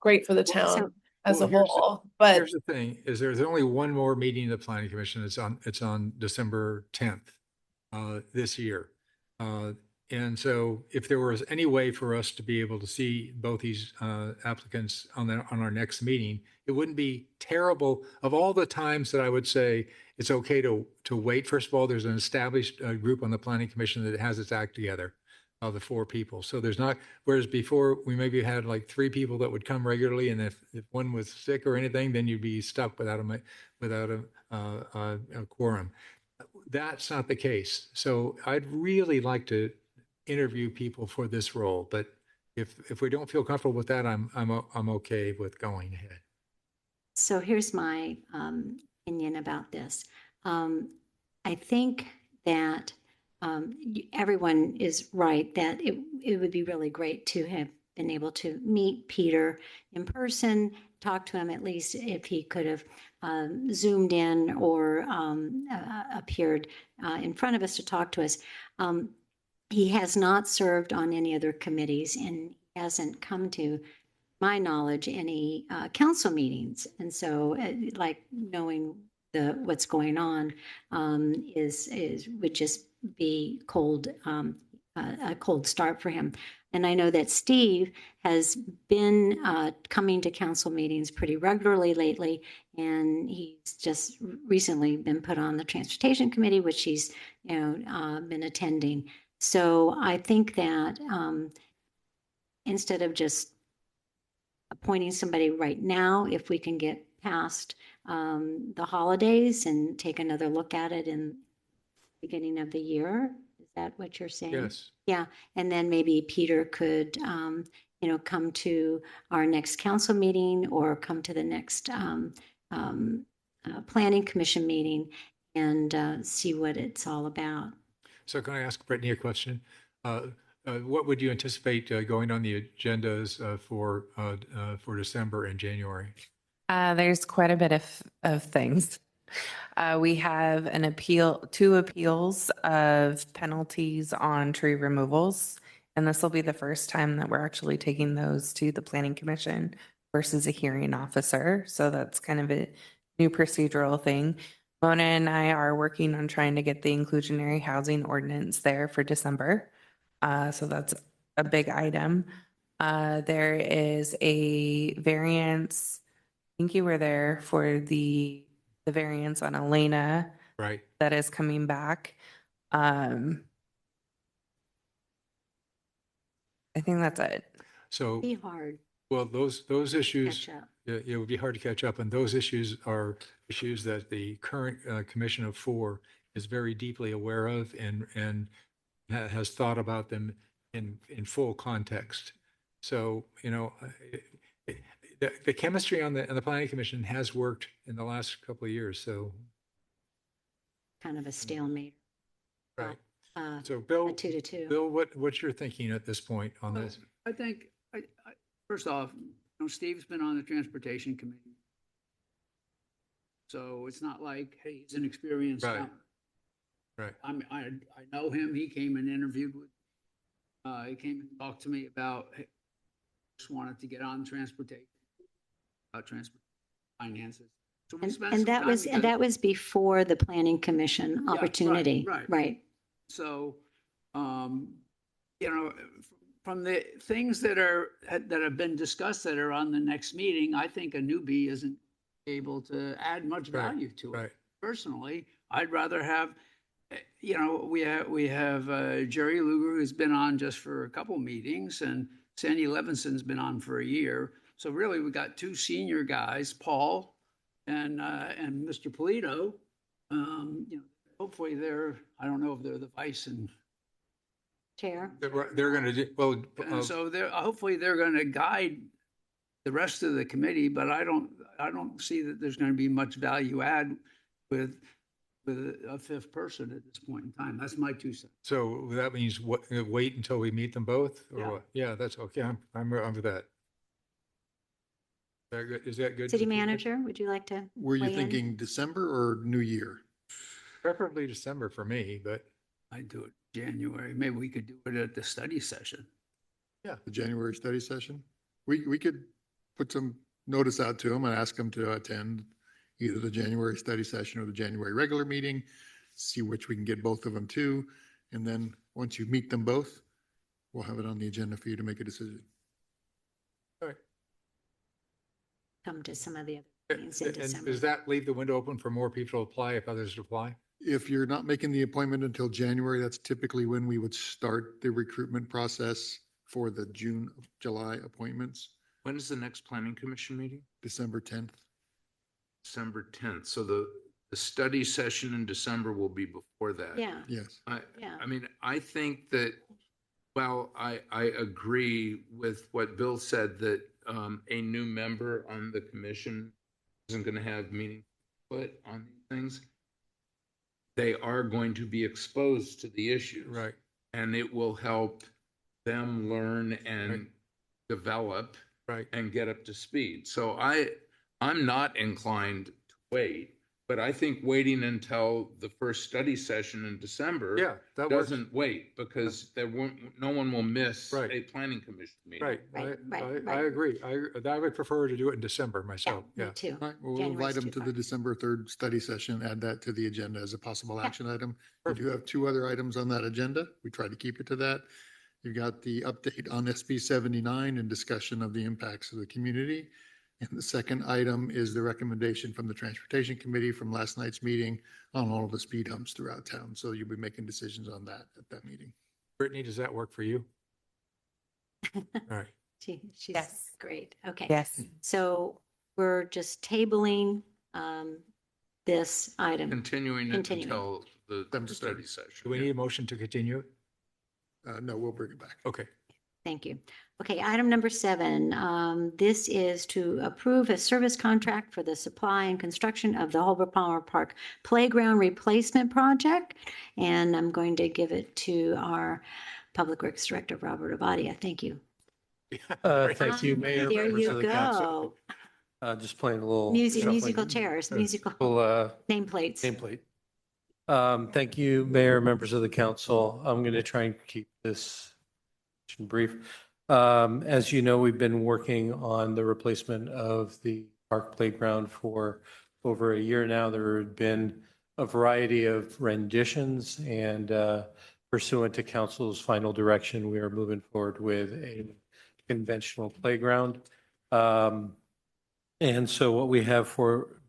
great for the town So- as a Well, here's the- whole, but Here's the thing, is there's only one more meeting of the planning commission. It's on December 10th, this year. And so if there was any way for us to be able to see both these, applicants on our next meeting, it wouldn't be terrible. Of all the times that I would say it's okay to wait, first of all, there's an established, group on the planning commission that has its act together, of the 4 people. So there's not, whereas before we maybe had like 3 people that would come regularly, and if one was sick or anything, then you'd be stuck without a quorum. That's not the case. So I'd really like to interview people for this role, but if we don't feel comfortable with that, I'm okay with going ahead. So here's my opinion about this. I think that everyone is right that it would be really great to have been able to meet Peter in person, talk to him at least if he could have Zoomed in or appeared in front of us to talk to us. He has not served on any other committees and hasn't come to my knowledge any council meetings. And so like knowing what's going on would just be cold a cold start for him. And I know that Steve has been coming to council meetings pretty regularly lately, and he's just recently been put on the transportation committee, which he's been attending. So I think that instead of just appointing somebody right now, if we can get past the holidays and take another look at it in the beginning of the year. Is that what you're saying? Yes. Yeah, and then maybe Peter could, come to our next council meeting or come to the next planning commission meeting and see what it's all about. So can I ask Brittany a question? What would you anticipate going on the agendas for December and January? There's quite a bit of things. We have two appeals of penalties on tree removals. And this will be the first time that we're actually taking those to the Planning Commission versus a hearing officer. So that's kind of a new procedural thing. Mona and I are working on trying to get the inclusionary housing ordinance there for December. So that's a big item. There is a variance. I think you were there for the variance on Elena. Right. That is coming back. I think that's it. So, Be hard well, those to issues, catch up. it would be hard to catch up. And those issues are issues that the current Commission of Four is very deeply aware of and has thought about them in full context. So, the chemistry on the Planning Commission has worked in the last couple of years. So, Kind of a stalemate. right. Uh, So, Bill, a 2-2. Bill, what's your thinking at this point on Well, this? I think, first off, Steve's been on the transportation committee. So it's not like, hey, he's an experienced Right. accountant. Right. I know him. He came and interviewed with, he came and talked to me about, hey, just wanted to get on transportation, about transport finances. So we spent And some that time was together. before the planning commission right, opportunity. right. Right. So, from the things that have been discussed that are on the next meeting, I think a newbie isn't able to add much Right, value to it. right. Personally, I'd rather have, we have Jerry Luger, who's been on just for a couple meetings, and Sandy Levinson's been on for a year. So really, we got two senior guys, Paul and Mr. Polito. Hopefully I don't know if they're the vice and Chair. They're going to do, well, and so hopefully they're going to guide the rest of the committee, but I don't see that there's going to be much value add with a fifth person at this point in time. That's my 2 cents. so that means wait until we meet them both? Or Yeah. what? Yeah, that's okay. I'm with that. Is that good? City for people? manager, would you like to? Were you weigh in? thinking December or New Year? Preferably December for me, but I'd do it January. Maybe we could do it at the study session. The January study session? We could put some notice out to them and ask them to attend either the January study session or the January regular meeting, see which we can get both of them to. And then once you meet them both, we'll have it on the agenda for you to make a decision. all right. Come to some of the other meetings in And December. does that leave the window open for more people to apply if others apply? If you're not making the appointment until January, that's typically when we would start the recruitment process for the June, July appointments, When is the next planning commission meeting? December 10th. December 10th. So the study session in December will be before that. Yeah, Yes. yeah. I mean, I think that, well, I agree with what Bill said, that a new member on the commission isn't going to have meaningful input on these things. They are going to be exposed to the issues. Right. And it will help them learn and Right. develop Right. and get up to speed. So I'm not inclined to wait. But I think waiting until the first study session in December Yeah, that works. doesn't wait, because no one will miss Right. a planning commission meeting. Right, Right, right, I right. agree. I would prefer to do it in December Yeah, myself, me yeah. too. All right, well, we'll January's invite them too to far. the December 3rd study session, add that to the agenda as a possible Yeah. action item. We do have two other items on that agenda. We try to keep it to that. You've got the update on SB 79 and discussion of the impacts of the community. And the second item is the recommendation from the Transportation Committee from last night's meeting on all of the speed humps throughout town. So you'll be making decisions on that at that meeting. Brittany, does that work for you? All right. She's Yes. great. Okay. Yes. So we're just tabling this item. Continuing it Continuing. until the December study 3rd. session. Do we need a motion to continue? No, we'll bring it back. Okay. Thank you. Okay, item number 7. This is to approve a service contract for the supply and construction of the Holbrook Palmer Park Playground Replacement Project. And I'm going to give it to our Public Works Director, Robert Abadia. Thank you. Thank you, Mayor. There members you of the council. go. Just playing a little. Musical shuffling, chairs, musical nameplate. nameplates. Thank you, Mayor, members of the council. I'm going to try and keep this brief. As you know, we've been working on the replacement of the park playground for over a year now. There have been a variety of renditions, and pursuant to council's final direction, we are moving forward with a conventional playground. And so what we have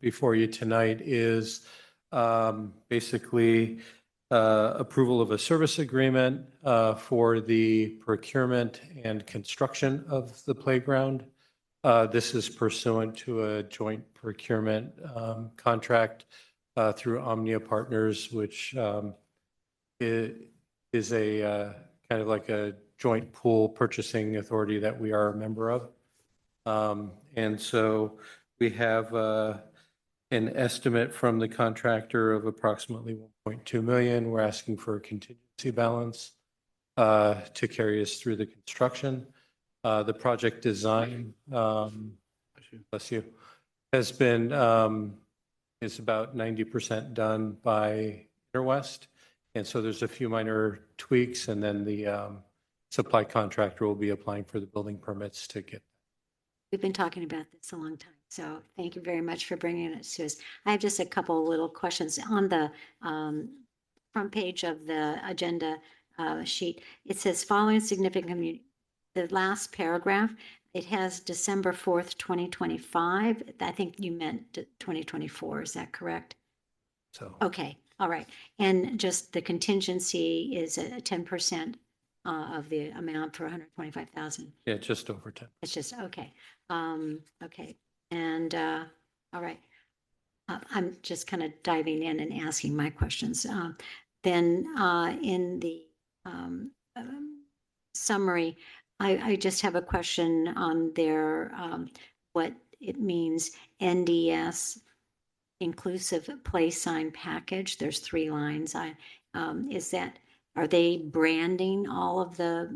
before you tonight is basically approval of a service agreement for the procurement and construction of the playground. This is pursuant to a joint procurement contract through Omnia Partners, which is a kind of like a joint pool purchasing authority that we are a member of. And so we have an estimate from the contractor of approximately 1.2 million. We're asking for a contingency balance to carry us through the construction. The project design, bless you, has been, is about 90% done by Interwest. And so there's a few minor tweaks, and then the supply contractor will be applying for the building permits to get. We've been talking about this a long time, so thank you very much for bringing it to us. I have just a couple of little questions. On the front page of the agenda sheet, it says following significant community. The last paragraph, it has December 4th, 2025. I think you meant 2024. Is that correct? So. Okay, all right. And just the contingency is a 10% of the amount for 125,000. Yeah, just over 10. It's just, okay. Okay. And, all right. I'm just kind of diving in and asking my questions. Then in the summary, I just have a question on their, what it means, NDS, inclusive play sign package. There's 3 lines. Is that, are they branding all of the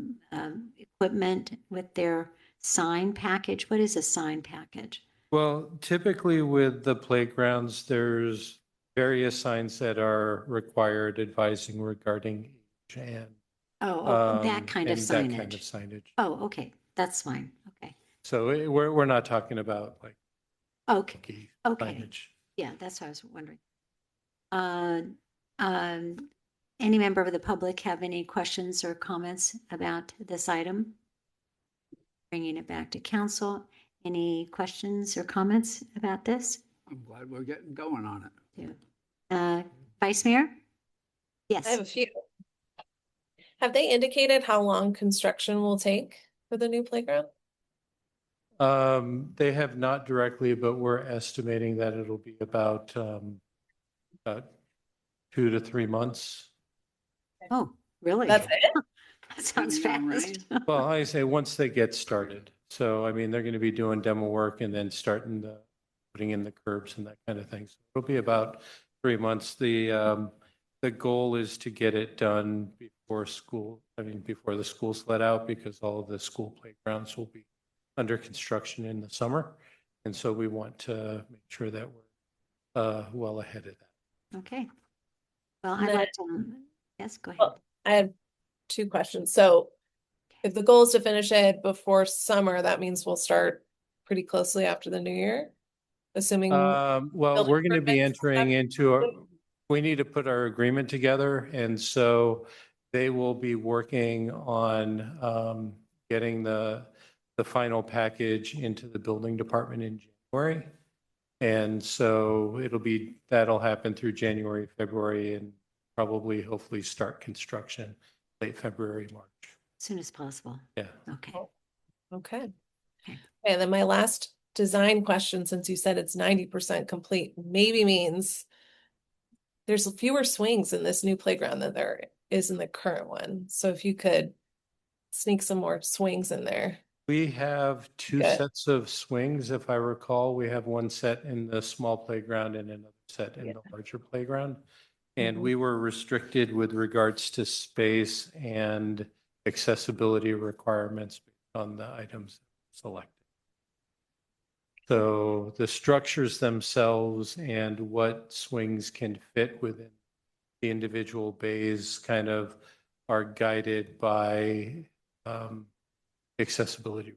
equipment with their sign package? What is a sign package? Well, typically with the playgrounds, there's various signs that are required advising regarding age and. That kind of and that kind of signage. signage. Oh, okay. That's fine. Okay. So we're not talking about like. Okay. key Okay. signage. Yeah, that's what I was wondering. Any member of the public have any questions or comments about this item? Bringing it back to council. Any questions or comments about this? I'm glad we're getting going on it. Yeah. Vice Mayor? Yes. I have a few. Have they indicated how long construction will take for the new playground? They have not directly, but we're estimating that it'll be about 2 to 3 months. Oh, really? That's it? That sounds Depending on fast. Well, I say once they get started. So, I mean, they're going to be doing demo work and then starting putting in the curbs and that kind of thing. So it'll be about 3 months. The goal is to get it done before school. I mean, before the school's let out, because all of the school playgrounds will be under construction in the summer. And so we want to make sure that we're well ahead of that. Okay. Well, And I'd then- like to, yes, go ahead. Well, I have two questions. So if the goal is to finish it before summer, that means we'll start pretty closely after the new year, assuming. Well, building we're going to be permits. entering into, we need to put our agreement together. And so they will be working on getting the final package into the building department in January. And so that'll happen through January, February, and probably hopefully start construction late February, March. As soon as possible. Yeah. Okay. Okay. Okay. And then my last design question, since you said it's 90% complete, maybe means there's fewer swings in this new playground than there is in the current one. So if you could sneak some more swings in there. We have two Good. sets of swings, if I recall. We have one set in the small playground and another set in the larger playground. And Mhm. we were restricted with regards to space and accessibility requirements based on the items selected. So the structures themselves and what swings can fit within the individual bays kind of are guided by accessibility.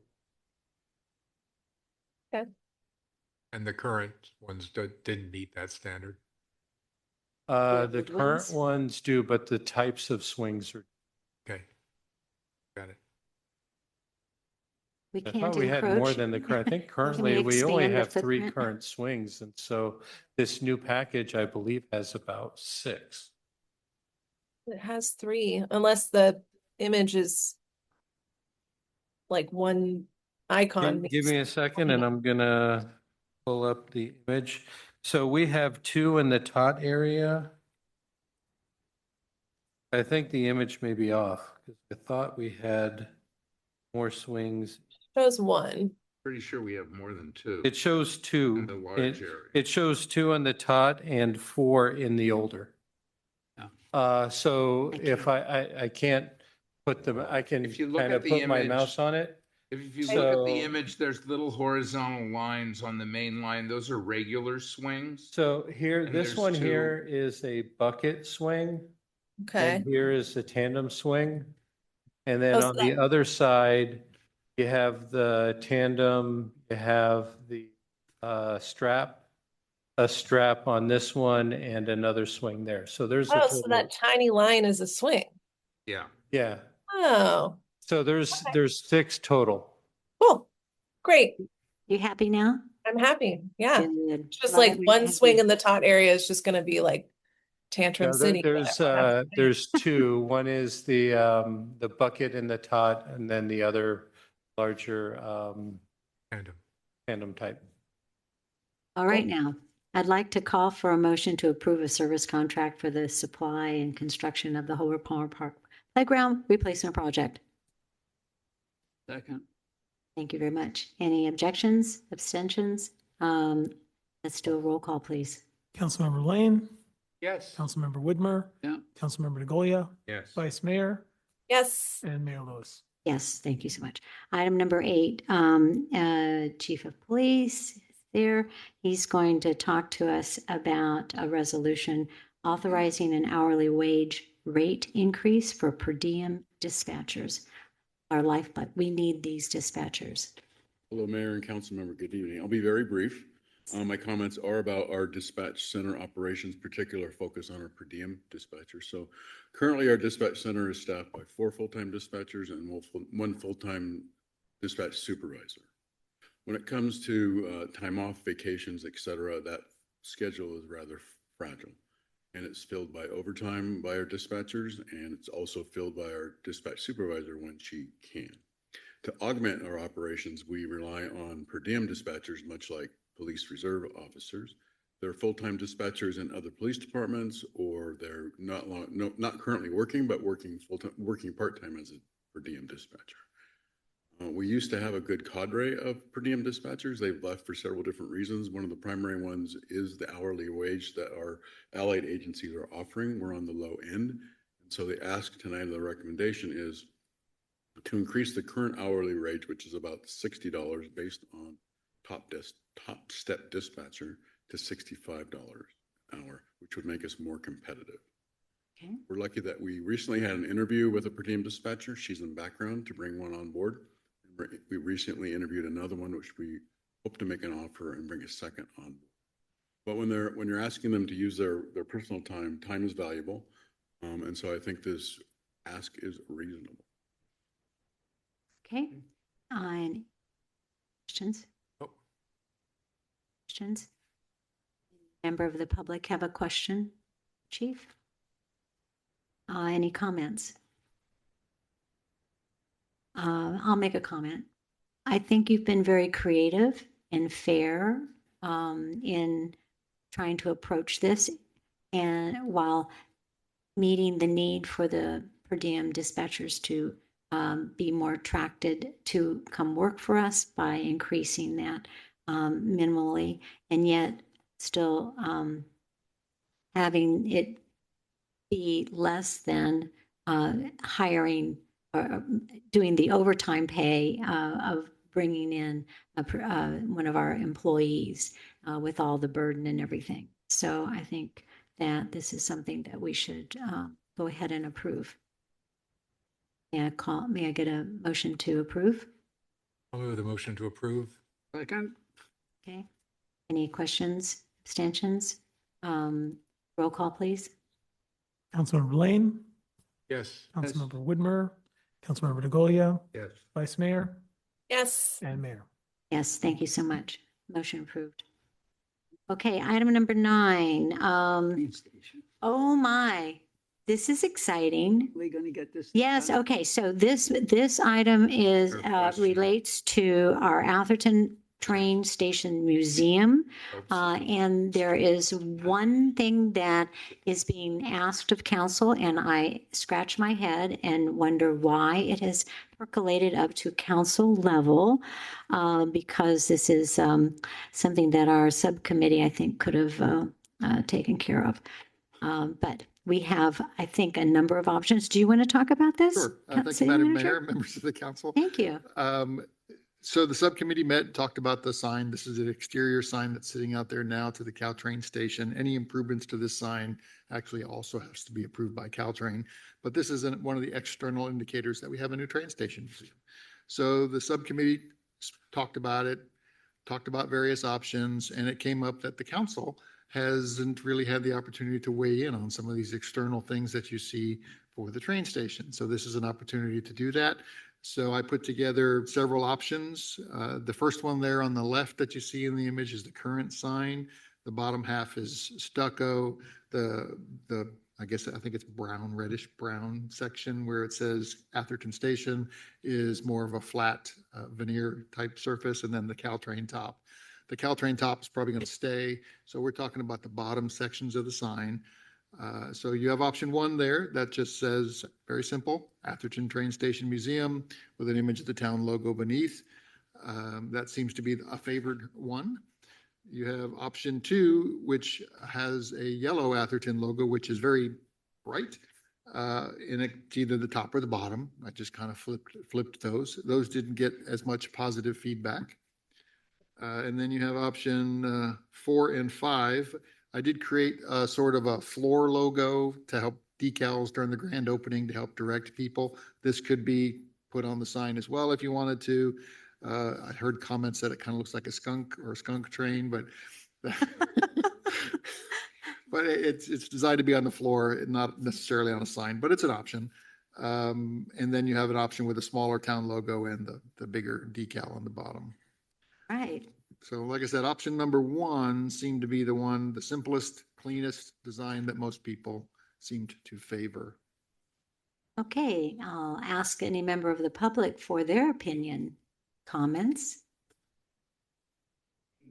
And the current ones didn't meet that standard. The old current ones? ones do, but the types of swings are, Okay. Got it. We I can't thought we had more encroach. than the current. I think we currently we only expand the have 3 footprint? current swings. And so this new package, I believe, has about 6. It has 3, unless the image is like one icon. Give me a second and I'm gonna pull up the image. So we have 2 in the tot area. I think the image may be off because I thought we had more swings. Shows 1. Pretty sure we have more than 2. It shows 2. In the large It- area. It shows 2 in the tot and 4 in the older. So if I can't put them, I can If you look kind at of the put my image- mouse on it. If you look at the So- image, there's little horizontal lines on the main line. Those are regular swings. So here, And this there's one 2. here is a bucket swing. Okay. And here is the tandem swing. And then Oh, so on the other side, you have the tandem, you have the strap, a strap on this one and another swing there. So there's a Oh, so total, that tiny line is a swing. Yeah. yeah. Oh, So there's 6 total. cool. Great. You happy now? I'm happy. Yeah. Good. Just Glad like we're one happy. swing in the tot area is just going to be like Tantrum No, City. there's 2. One is the bucket and the tot, and then the other larger tandem type. All right, now, I'd like to call for a motion to approve a service contract for the supply and construction of the Hobart Palmer Park Playground Replacement Project. Second. Thank you very much. Any objections, abstentions? Let's do a roll call, please. Councilmember Lane, Yes. Councilmember Whitmer, Yeah. Councilmember DeGolia, Yes. Vice Mayor, Yes. and Mayor Lewis. Yes, thank you so much. Item number 8, Chief of Police is there. He's going to talk to us about a resolution authorizing an hourly wage rate increase for per diem dispatchers. Our lifeblood, we need these dispatchers. Hello, Mayor and Council Member. Good evening. I'll be very brief. My comments are about our dispatch center operations, particular focus on our per diem dispatchers. So currently our dispatch center is staffed by 4 full-time dispatchers and 1 full-time dispatch supervisor. When it comes to time off, vacations, et cetera, that schedule is rather fragile. And it's filled by overtime by our dispatchers, and it's also filled by our dispatch supervisor when she can. To augment our operations, we rely on per diem dispatchers, much like police reserve officers. They're full-time dispatchers in other police departments, or they're not currently working, but working part-time as a per diem dispatcher. We used to have a good cadre of per diem dispatchers. They've left for several different reasons. One of the primary ones is the hourly wage that our allied agencies are offering. We're on the low end. And so the ask tonight, the recommendation is to increase the current hourly rate, which is about $60 based on top step dispatcher, to $65 an hour, which would make us more competitive. Okay. We're lucky that we recently had an interview with a per diem dispatcher. She's in the background to bring one on board. We recently interviewed another one, which we hope to make an offer and bring a second on board. But when you're asking them to use their personal time, time is valuable. And so I think this ask is reasonable. Okay. Any questions? Oh. Questions? Member of the public have a question, Chief? Any comments? I'll make a comment. I think you've been very creative and fair in trying to approach this, and while meeting the need for the per diem dispatchers to be more attracted to come work for us by increasing that minimally, and yet still having it be less than hiring or doing the overtime pay of bringing in one of our employees with all the burden and everything. So I think that this is something that we should go ahead and approve. May I get a motion to approve? I'll move the motion to approve. Second. Okay. Any questions, abstentions? Roll call, please. Councilmember Lane, Yes. Councilmember Whitmer, Councilmember DeGolia, Yes. Vice Mayor, Yes. and Mayor. Yes, thank you so much. Motion approved. Okay, item number 9. Train station. Oh my, this is exciting. We gonna get this? Yes, done? okay, so this item is, Fair question. relates to our Atherton Train Station Museum. And there is one thing that is being asked of council, and I scratch my head and wonder why it has percolated up to council level, because this is something that our subcommittee, I think, could have taken care of. But we have, I think, a number of options. Do you want to talk about this? Sure. Thank you, City Madam Manager? Mayor, members of the council. Thank you. So the subcommittee met, talked about the sign. This is an exterior sign that's sitting out there now to the Caltrain station. Any improvements to this sign actually also has to be approved by Caltrain. But this is one of the external indicators that we have a new train station. So the subcommittee talked about it, talked about various options, and it came up that the council hasn't really had the opportunity to weigh in on some of these external things that you see for the train station. So this is an opportunity to do that. So I put together several options. The first one there on the left that you see in the image is the current sign. The bottom half is stucco. I think it's brown, reddish brown section where it says Atherton Station is more of a flat veneer type surface, and then the Caltrain top. The Caltrain top is probably going to stay. So we're talking about the bottom sections of the sign. So you have option 1 there that just says, very simple, Atherton Train Station Museum with an image of the town logo beneath. That seems to be a favored one. You have option 2, which has a yellow Atherton logo, which is very bright. And it's either the top or the bottom. I just kind of flipped those. Those didn't get as much positive feedback. And then you have option 4 and 5. I did create a sort of a floor logo to help decals during the grand opening to help direct people. This could be put on the sign as well if you wanted to. I heard comments that it kind of looks like a skunk or a skunk train, but but it's designed to be on the floor, not necessarily on a sign, but it's an option. And then you have an option with a smaller town logo and the bigger decal on the bottom. Right. So like I said, option number 1 seemed to be the simplest, cleanest design that most people seemed to favor. Okay, I'll ask any member of the public for their opinion. Comments?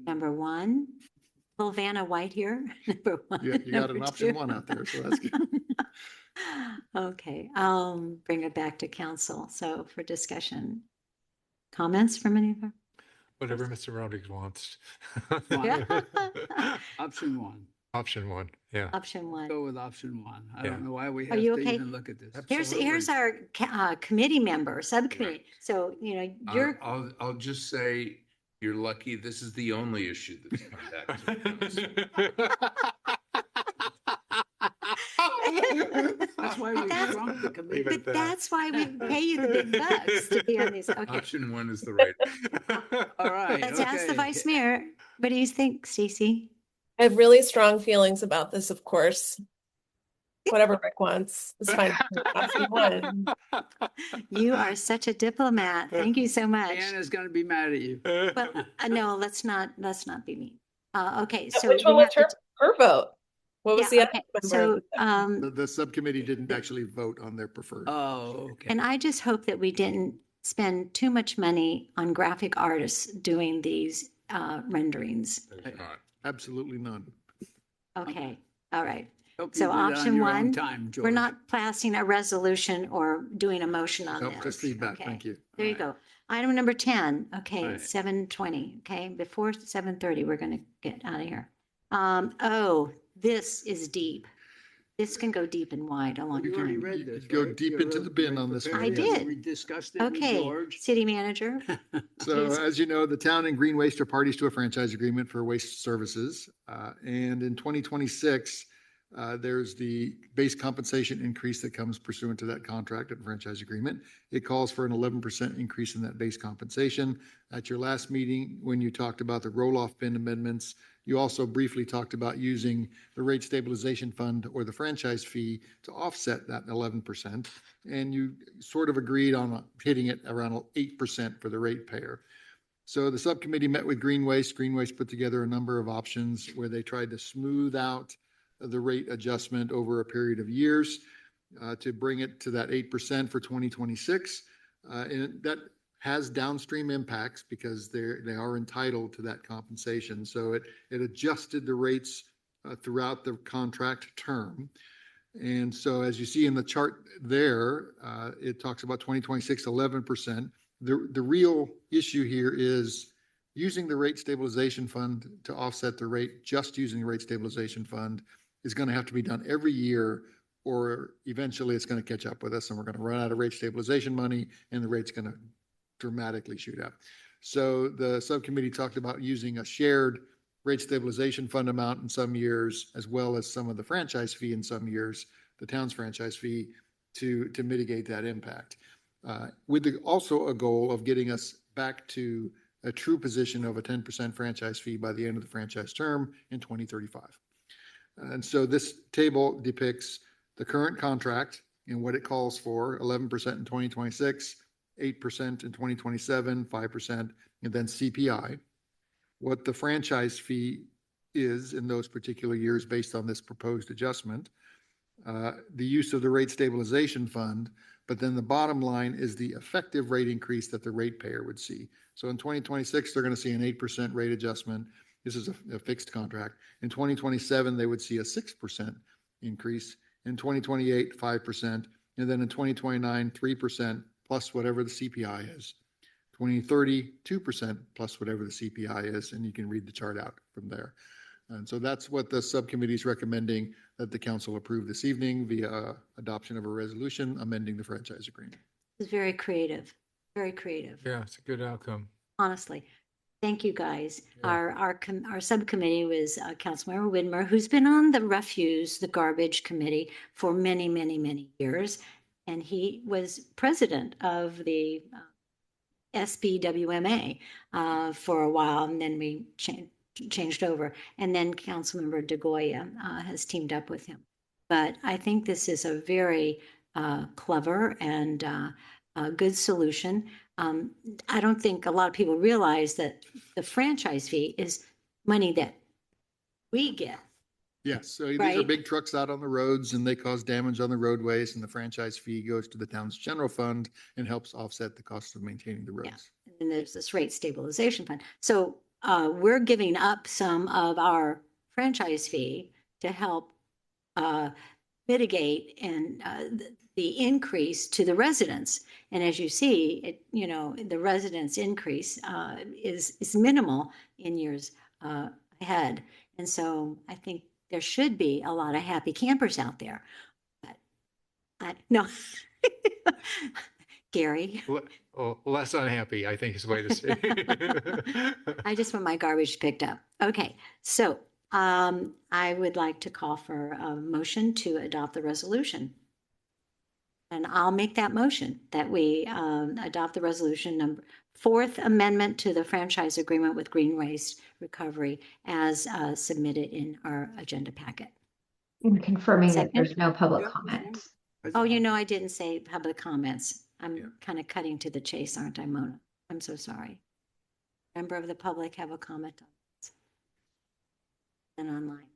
Number 1, little Vanna White here. Number 1. You got an Number option 2. 1 out there, so that's good. Okay, I'll bring it back to council. So for discussion, comments from anyone? Whatever Mr. Rodriguez wants. Option 1. Option 1, yeah. Option 1. Go with option 1. I Yeah. don't know why we Are have you to okay? even look at this. Here's our committee member, subcommittee. So, you're, I'll just say, You're lucky this is the only issue that's come back to the council. That's why we That's- shrunk the committee. But that's why we pay you the big bucks to be on these. Okay, Option one is the right. All right. let's ask the okay. vice mayor. What do you think, Stacy? I have really strong feelings about this, of course. Whatever Rick wants is fine. Option one. You are such a diplomat. Thank you so much. Anna's gonna be mad at you. Well, no, let's not be mean. Okay, so Which one we was have to her vote? What was the yeah, other okay, member? so, The subcommittee didn't actually vote on their preferred. Oh, okay. and I just hope that we didn't spend too much money on graphic artists doing these renderings. There's not. Absolutely none. Okay, all right. Hope you So did it on option your own one, time, we're George. not passing a resolution or doing a motion on Nope, this. just feedback. Okay, Thank you. there you go. Item number 10, okay, Right. 7:20, okay, before 7:30, we're gonna get out of here. Oh, this is deep. This can go deep and wide a long You already time. read this, Go right? deep You're into the bin on this prepared. one. I did. We discussed it with Okay, George. city manager, So Yes. as you know, the town and Green Waste are parties to a franchise agreement for waste services. And in 2026, there's the base compensation increase that comes pursuant to that contract and franchise agreement. It calls for an 11% increase in that base compensation. At your last meeting, when you talked about the roll-off bin amendments, you also briefly talked about using the rate stabilization fund or the franchise fee to offset that 11%. And you sort of agreed on hitting it around 8% for the ratepayer. So the subcommittee met with Green Waste. Green Waste put together a number of options where they tried to smooth out the rate adjustment over a period of years to bring it to that 8% for 2026. And that has downstream impacts because they are entitled to that compensation. So it adjusted the rates throughout the contract term. And so as you see in the chart there, it talks about 2026, 11%. The real issue here is using the rate stabilization fund to offset the rate, just using the rate stabilization fund is going to have to be done every year, or eventually it's going to catch up with us and we're going to run out of rate stabilization money and the rate's going to dramatically shoot up. So the subcommittee talked about using a shared rate stabilization fund amount in some years, as well as some of the franchise fee in some years, the town's franchise fee, to mitigate that impact. With also a goal of getting us back to a true position of a 10% franchise fee by the end of the franchise term in 2035. And so this table depicts the current contract and what it calls for, 11% in 2026, 8% in 2027, 5%, and then CPI. What the franchise fee is in those particular years based on this proposed adjustment, the use of the rate stabilization fund, but then the bottom line is the effective rate increase that the ratepayer would see. So in 2026, they're going to see an 8% rate adjustment. This is a fixed contract. In 2027, they would see a 6% increase. In 2028, 5%. And then in 2029, 3% plus whatever the CPI is. 2030, 2% plus whatever the CPI is. And you can read the chart out from there. And so that's what the subcommittee is recommending that the council approve this evening via adoption of a resolution amending the franchise agreement. It's very creative, very creative, Yeah, it's a good outcome. honestly. Thank you, guys. Yeah. Our subcommittee was Councilmember Widmer, who's been on the refuse, the garbage committee for many, many, many years. And he was president of the SBWMA for a while, and then we changed over. And then Councilmember DeGoya has teamed up with him. But I think this is a very clever and a good solution. I don't think a lot of people realize that the franchise fee is money that we get. Yes, so these are Right. big trucks out on the roads and they cause damage on the roadways, and the franchise fee goes to the town's general fund and helps offset the cost of maintaining the roads. And then there's this rate stabilization fund. So we're giving up some of our franchise fee to help mitigate and the increase to the residents. And as you see, the residents increase is minimal in years ahead. And so I think there should be a lot of happy campers out there. But no, Gary. Less unhappy, I think is the way to say it. I just want my garbage picked up. Okay, so I would like to call for a motion to adopt the resolution. And I'll make that motion that we adopt the resolution number fourth amendment to the franchise agreement with Green Waste Recovery as submitted in our agenda packet. I'm confirming that Second. there's no public Yeah. comment. Oh, you know, I didn't say public comments. I'm kind of cutting to the chase, aren't I, Mona? I'm so sorry. Member of the public have a comment on this? And online.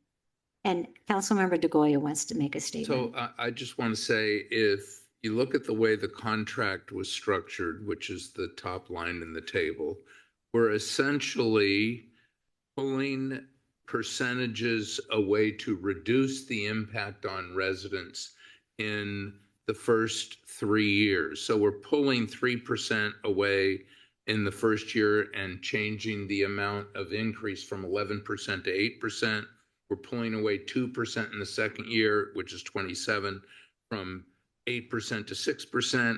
And Councilmember DeGoya wants to make a statement. So I just want to say, if you look at the way the contract was structured, which is the top line in the table, we're essentially pulling percentages away to reduce the impact on residents in the first 3 years. So we're pulling 3% away in the first year and changing the amount of increase from 11% to 8%. We're pulling away 2% in the second year, which is 27, from 8% to 6%,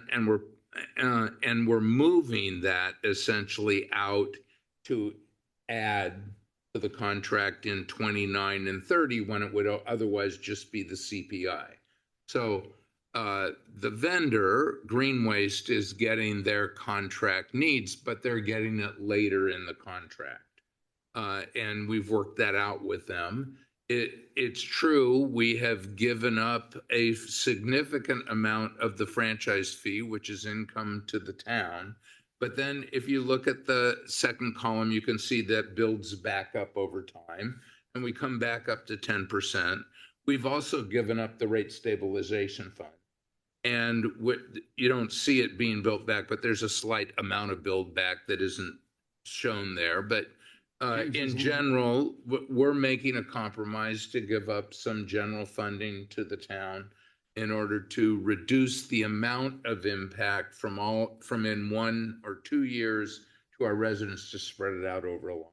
and we're moving that essentially out to add to the contract in 29 and 30 when it would otherwise just be the CPI. So the vendor, Green Waste, is getting their contract needs, but they're getting it later in the contract. And we've worked that out with them. It's true, we have given up a significant amount of the franchise fee, which is income to the town. But then if you look at the second column, you can see that builds back up over time, and we come back up to 10%. We've also given up the rate stabilization fund. And you don't see it being built back, but there's a slight amount of build back that isn't shown there. But in general, we're making a compromise to give up some general funding to the town in order to reduce the amount of impact from in 1 or 2 years to our residents, to spread it out over a long.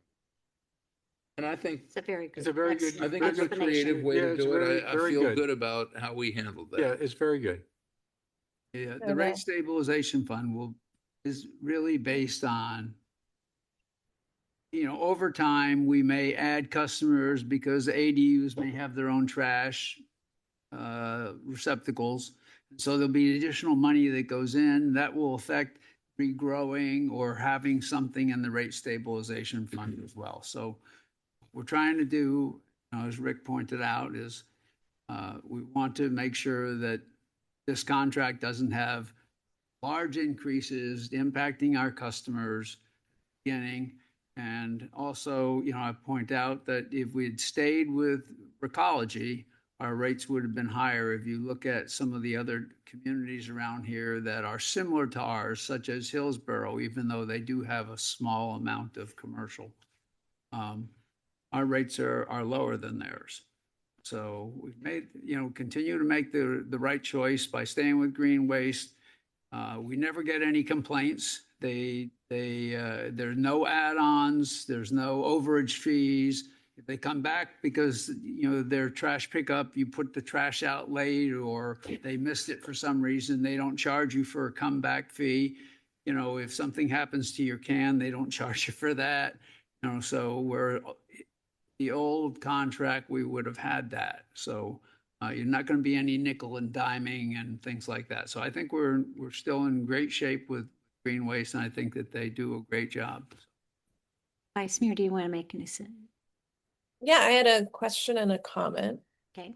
And I think It's a very good. It's a very good. I think it's a creative way to it's do very- it. I very feel good about how we handled that. Yeah, it's very good. Yeah, the rate stabilization fund is really based on, over time, we may add customers because ADUs may have their own trash receptacles. So there'll be additional money that goes in that will affect regrowing or having something in the rate stabilization fund as well. So what we're trying to do, as Rick pointed out, is we want to make sure that this contract doesn't have large increases impacting our customers beginning. And also, I point out that if we'd stayed with Recology, our rates would have been higher. If you look at some of the other communities around here that are similar to ours, such as Hillsborough, even though they do have a small amount of commercial, our rates are lower than theirs. So we've made, continue to make the right choice by staying with Green Waste. We never get any complaints. There's no add-ons, there's no overage fees. If they come back because, their trash pickup, you put the trash out late, or they missed it for some reason, they don't charge you for a comeback fee. If something happens to your can, they don't charge you for that. So where the old contract, we would have had that. So you're not going to be any nickel and diming and things like that. So I think we're still in great shape with Green Waste, and I think that they do a great job. Vice Mayor, do you want to make any sense? Yeah, I had a question and a comment. Okay.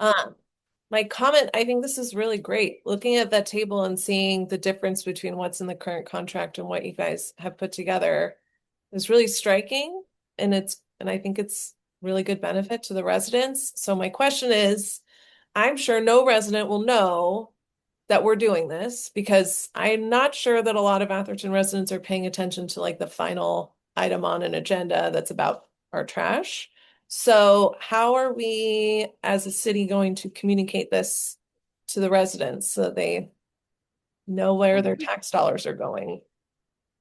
My comment, I think this is really great. Looking at that table and seeing the difference between what's in the current contract and what you guys have put together is really striking. And I think it's really good benefit to the residents. So my question is, I'm sure no resident will know that we're doing this, because I'm not sure that a lot of Atherton residents are paying attention to like the final item on an agenda that's about our trash. So how are we as a city going to communicate this to the residents so that they know where their tax dollars are going?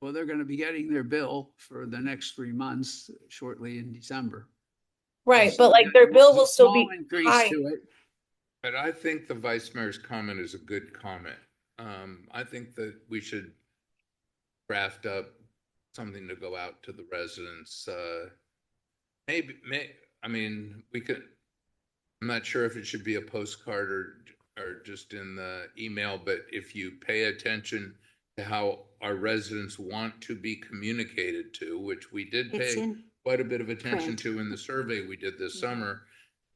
Well, they're going to be getting their bill for the next 3 months shortly in December. Right, So but like their bill will still be small increase high. to it. But I think the Vice Mayor's comment is a good comment. I think that we should draft up something to go out to the residents. I mean, we could, I'm not sure if it should be a postcard or just in the email, but if you pay attention to how our residents want to be communicated to, which we did It's pay in quite a bit of attention print. to in the survey we did this summer,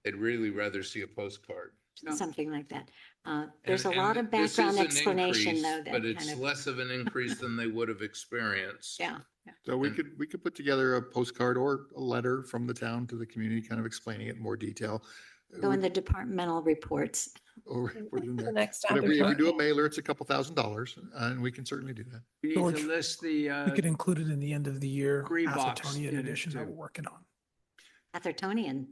they'd really rather see a postcard. something like that. There's a And lot of this is background an explanation increase, though, that but kind it's of, less of an increase than they would have experienced. yeah. So we could put together a postcard or a letter from the town to the community, kind of explaining it in more detail. Go in the departmental reports. Or put it in The there. next But if we do a Atherton. mailer, it's a couple $1,000s, and we can certainly do that. We need George, to list We could the, include it in the end of the year Green box Athertonian in it, edition that too. we're working on. Athertonian.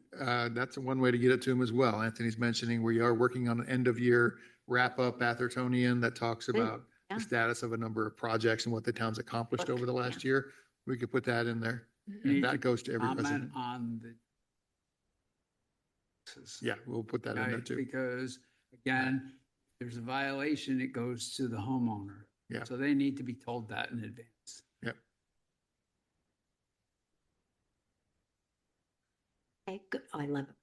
That's one way to get it to him as well. Anthony's mentioning we are working on an end of year wrap up Athertonian that talks Good. about Yeah. the status of a number of projects and what the town's accomplished Book, over the last year. We could put that in there. need And to that goes to every comment resident. on the. Yeah, we'll put that in there Right, too. because again, there's a violation, it goes to the homeowner. Yeah. So they need to be told that in advance. Yep. Okay, good. Oh, I love it.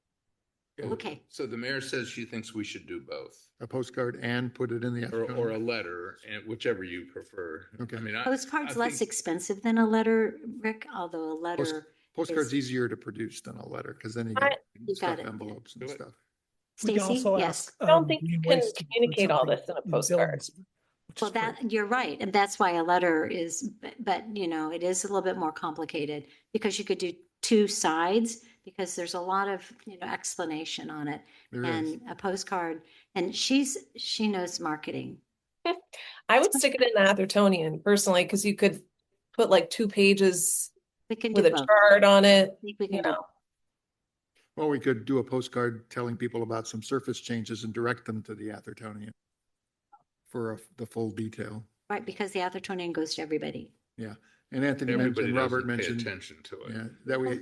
Yeah. Okay. So the mayor says she thinks we should do both, A postcard and put it in the. or a letter, and whichever you prefer. Okay. I mean, I Postcard's less think- expensive than a letter, Rick, although a letter, Postcard's is- easier to produce than a letter because then you I- get You stuff got it. envelopes and Do it. stuff. We can Stacy, also yes. ask, I don't think you Green can Waste to put communicate all something this in a the postcard. buildings, which Well, is great. that, you're right. And that's why a letter is, but you know, it is a little bit more complicated because you could do two sides because there's a lot of, you know, explanation on it. There is. And a postcard, and she knows marketing. I would stick it in the Athertonian personally, because you could put like 2 pages We can do with a both. chart on it. I think we you can do, know. Or we could do a postcard telling people about some surface changes and direct them to the Athertonian for the full detail. right, because the Athertonian goes to everybody. Yeah. And Anthony Everybody mentioned, Robert doesn't pay mentioned, attention to it. yeah,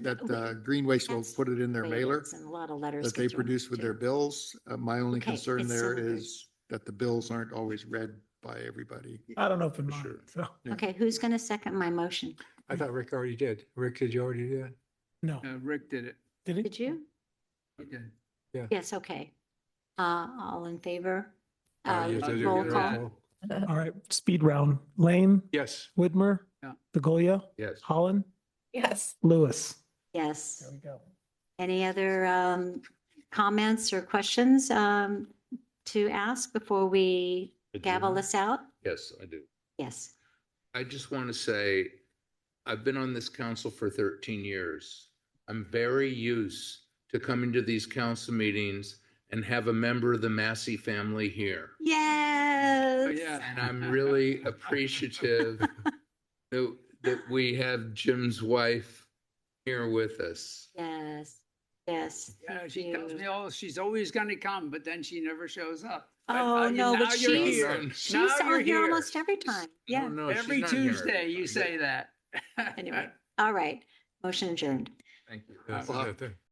that Green Waste will That's put it in their the way it mailer is, and a lot of letters that get they thrown produce with too. their bills. My only Okay, concern it's there similar. is that the bills aren't always read by everybody. I don't open mine, Sure. so, Yeah. Okay, who's going to second my motion? I thought Rick already did. Rick, did you already do that? no. Rick did it. Did he? Did you? He did. Yes, okay. All in favor? Oh, you have to do Roll your call. All right, speed round. Lane, Yes. Widmer, Yeah. DeGolia, Yes. Holland, Yes. Lewis. Yes. There we go. Any other comments or questions to ask before we gavel this out? Yes, I do. Yes. I just want to say, I've been on this council for 13 years. I'm very used to coming to these council meetings and have a member of the Massey family here. Yes. Oh, yeah. And I'm really appreciative that we have Jim's wife here with us. Yes. Yes. Yeah, thank she tells you. me, oh, she's always gonna come, but then she never shows up. Oh, no, now but you're she's, here. she's Now on you're here here. almost every time. Yeah. No, she's Every not here Tuesday every you time. say that. Anyway, all right. Motion adjourned. Thank you. That's Well, the thing.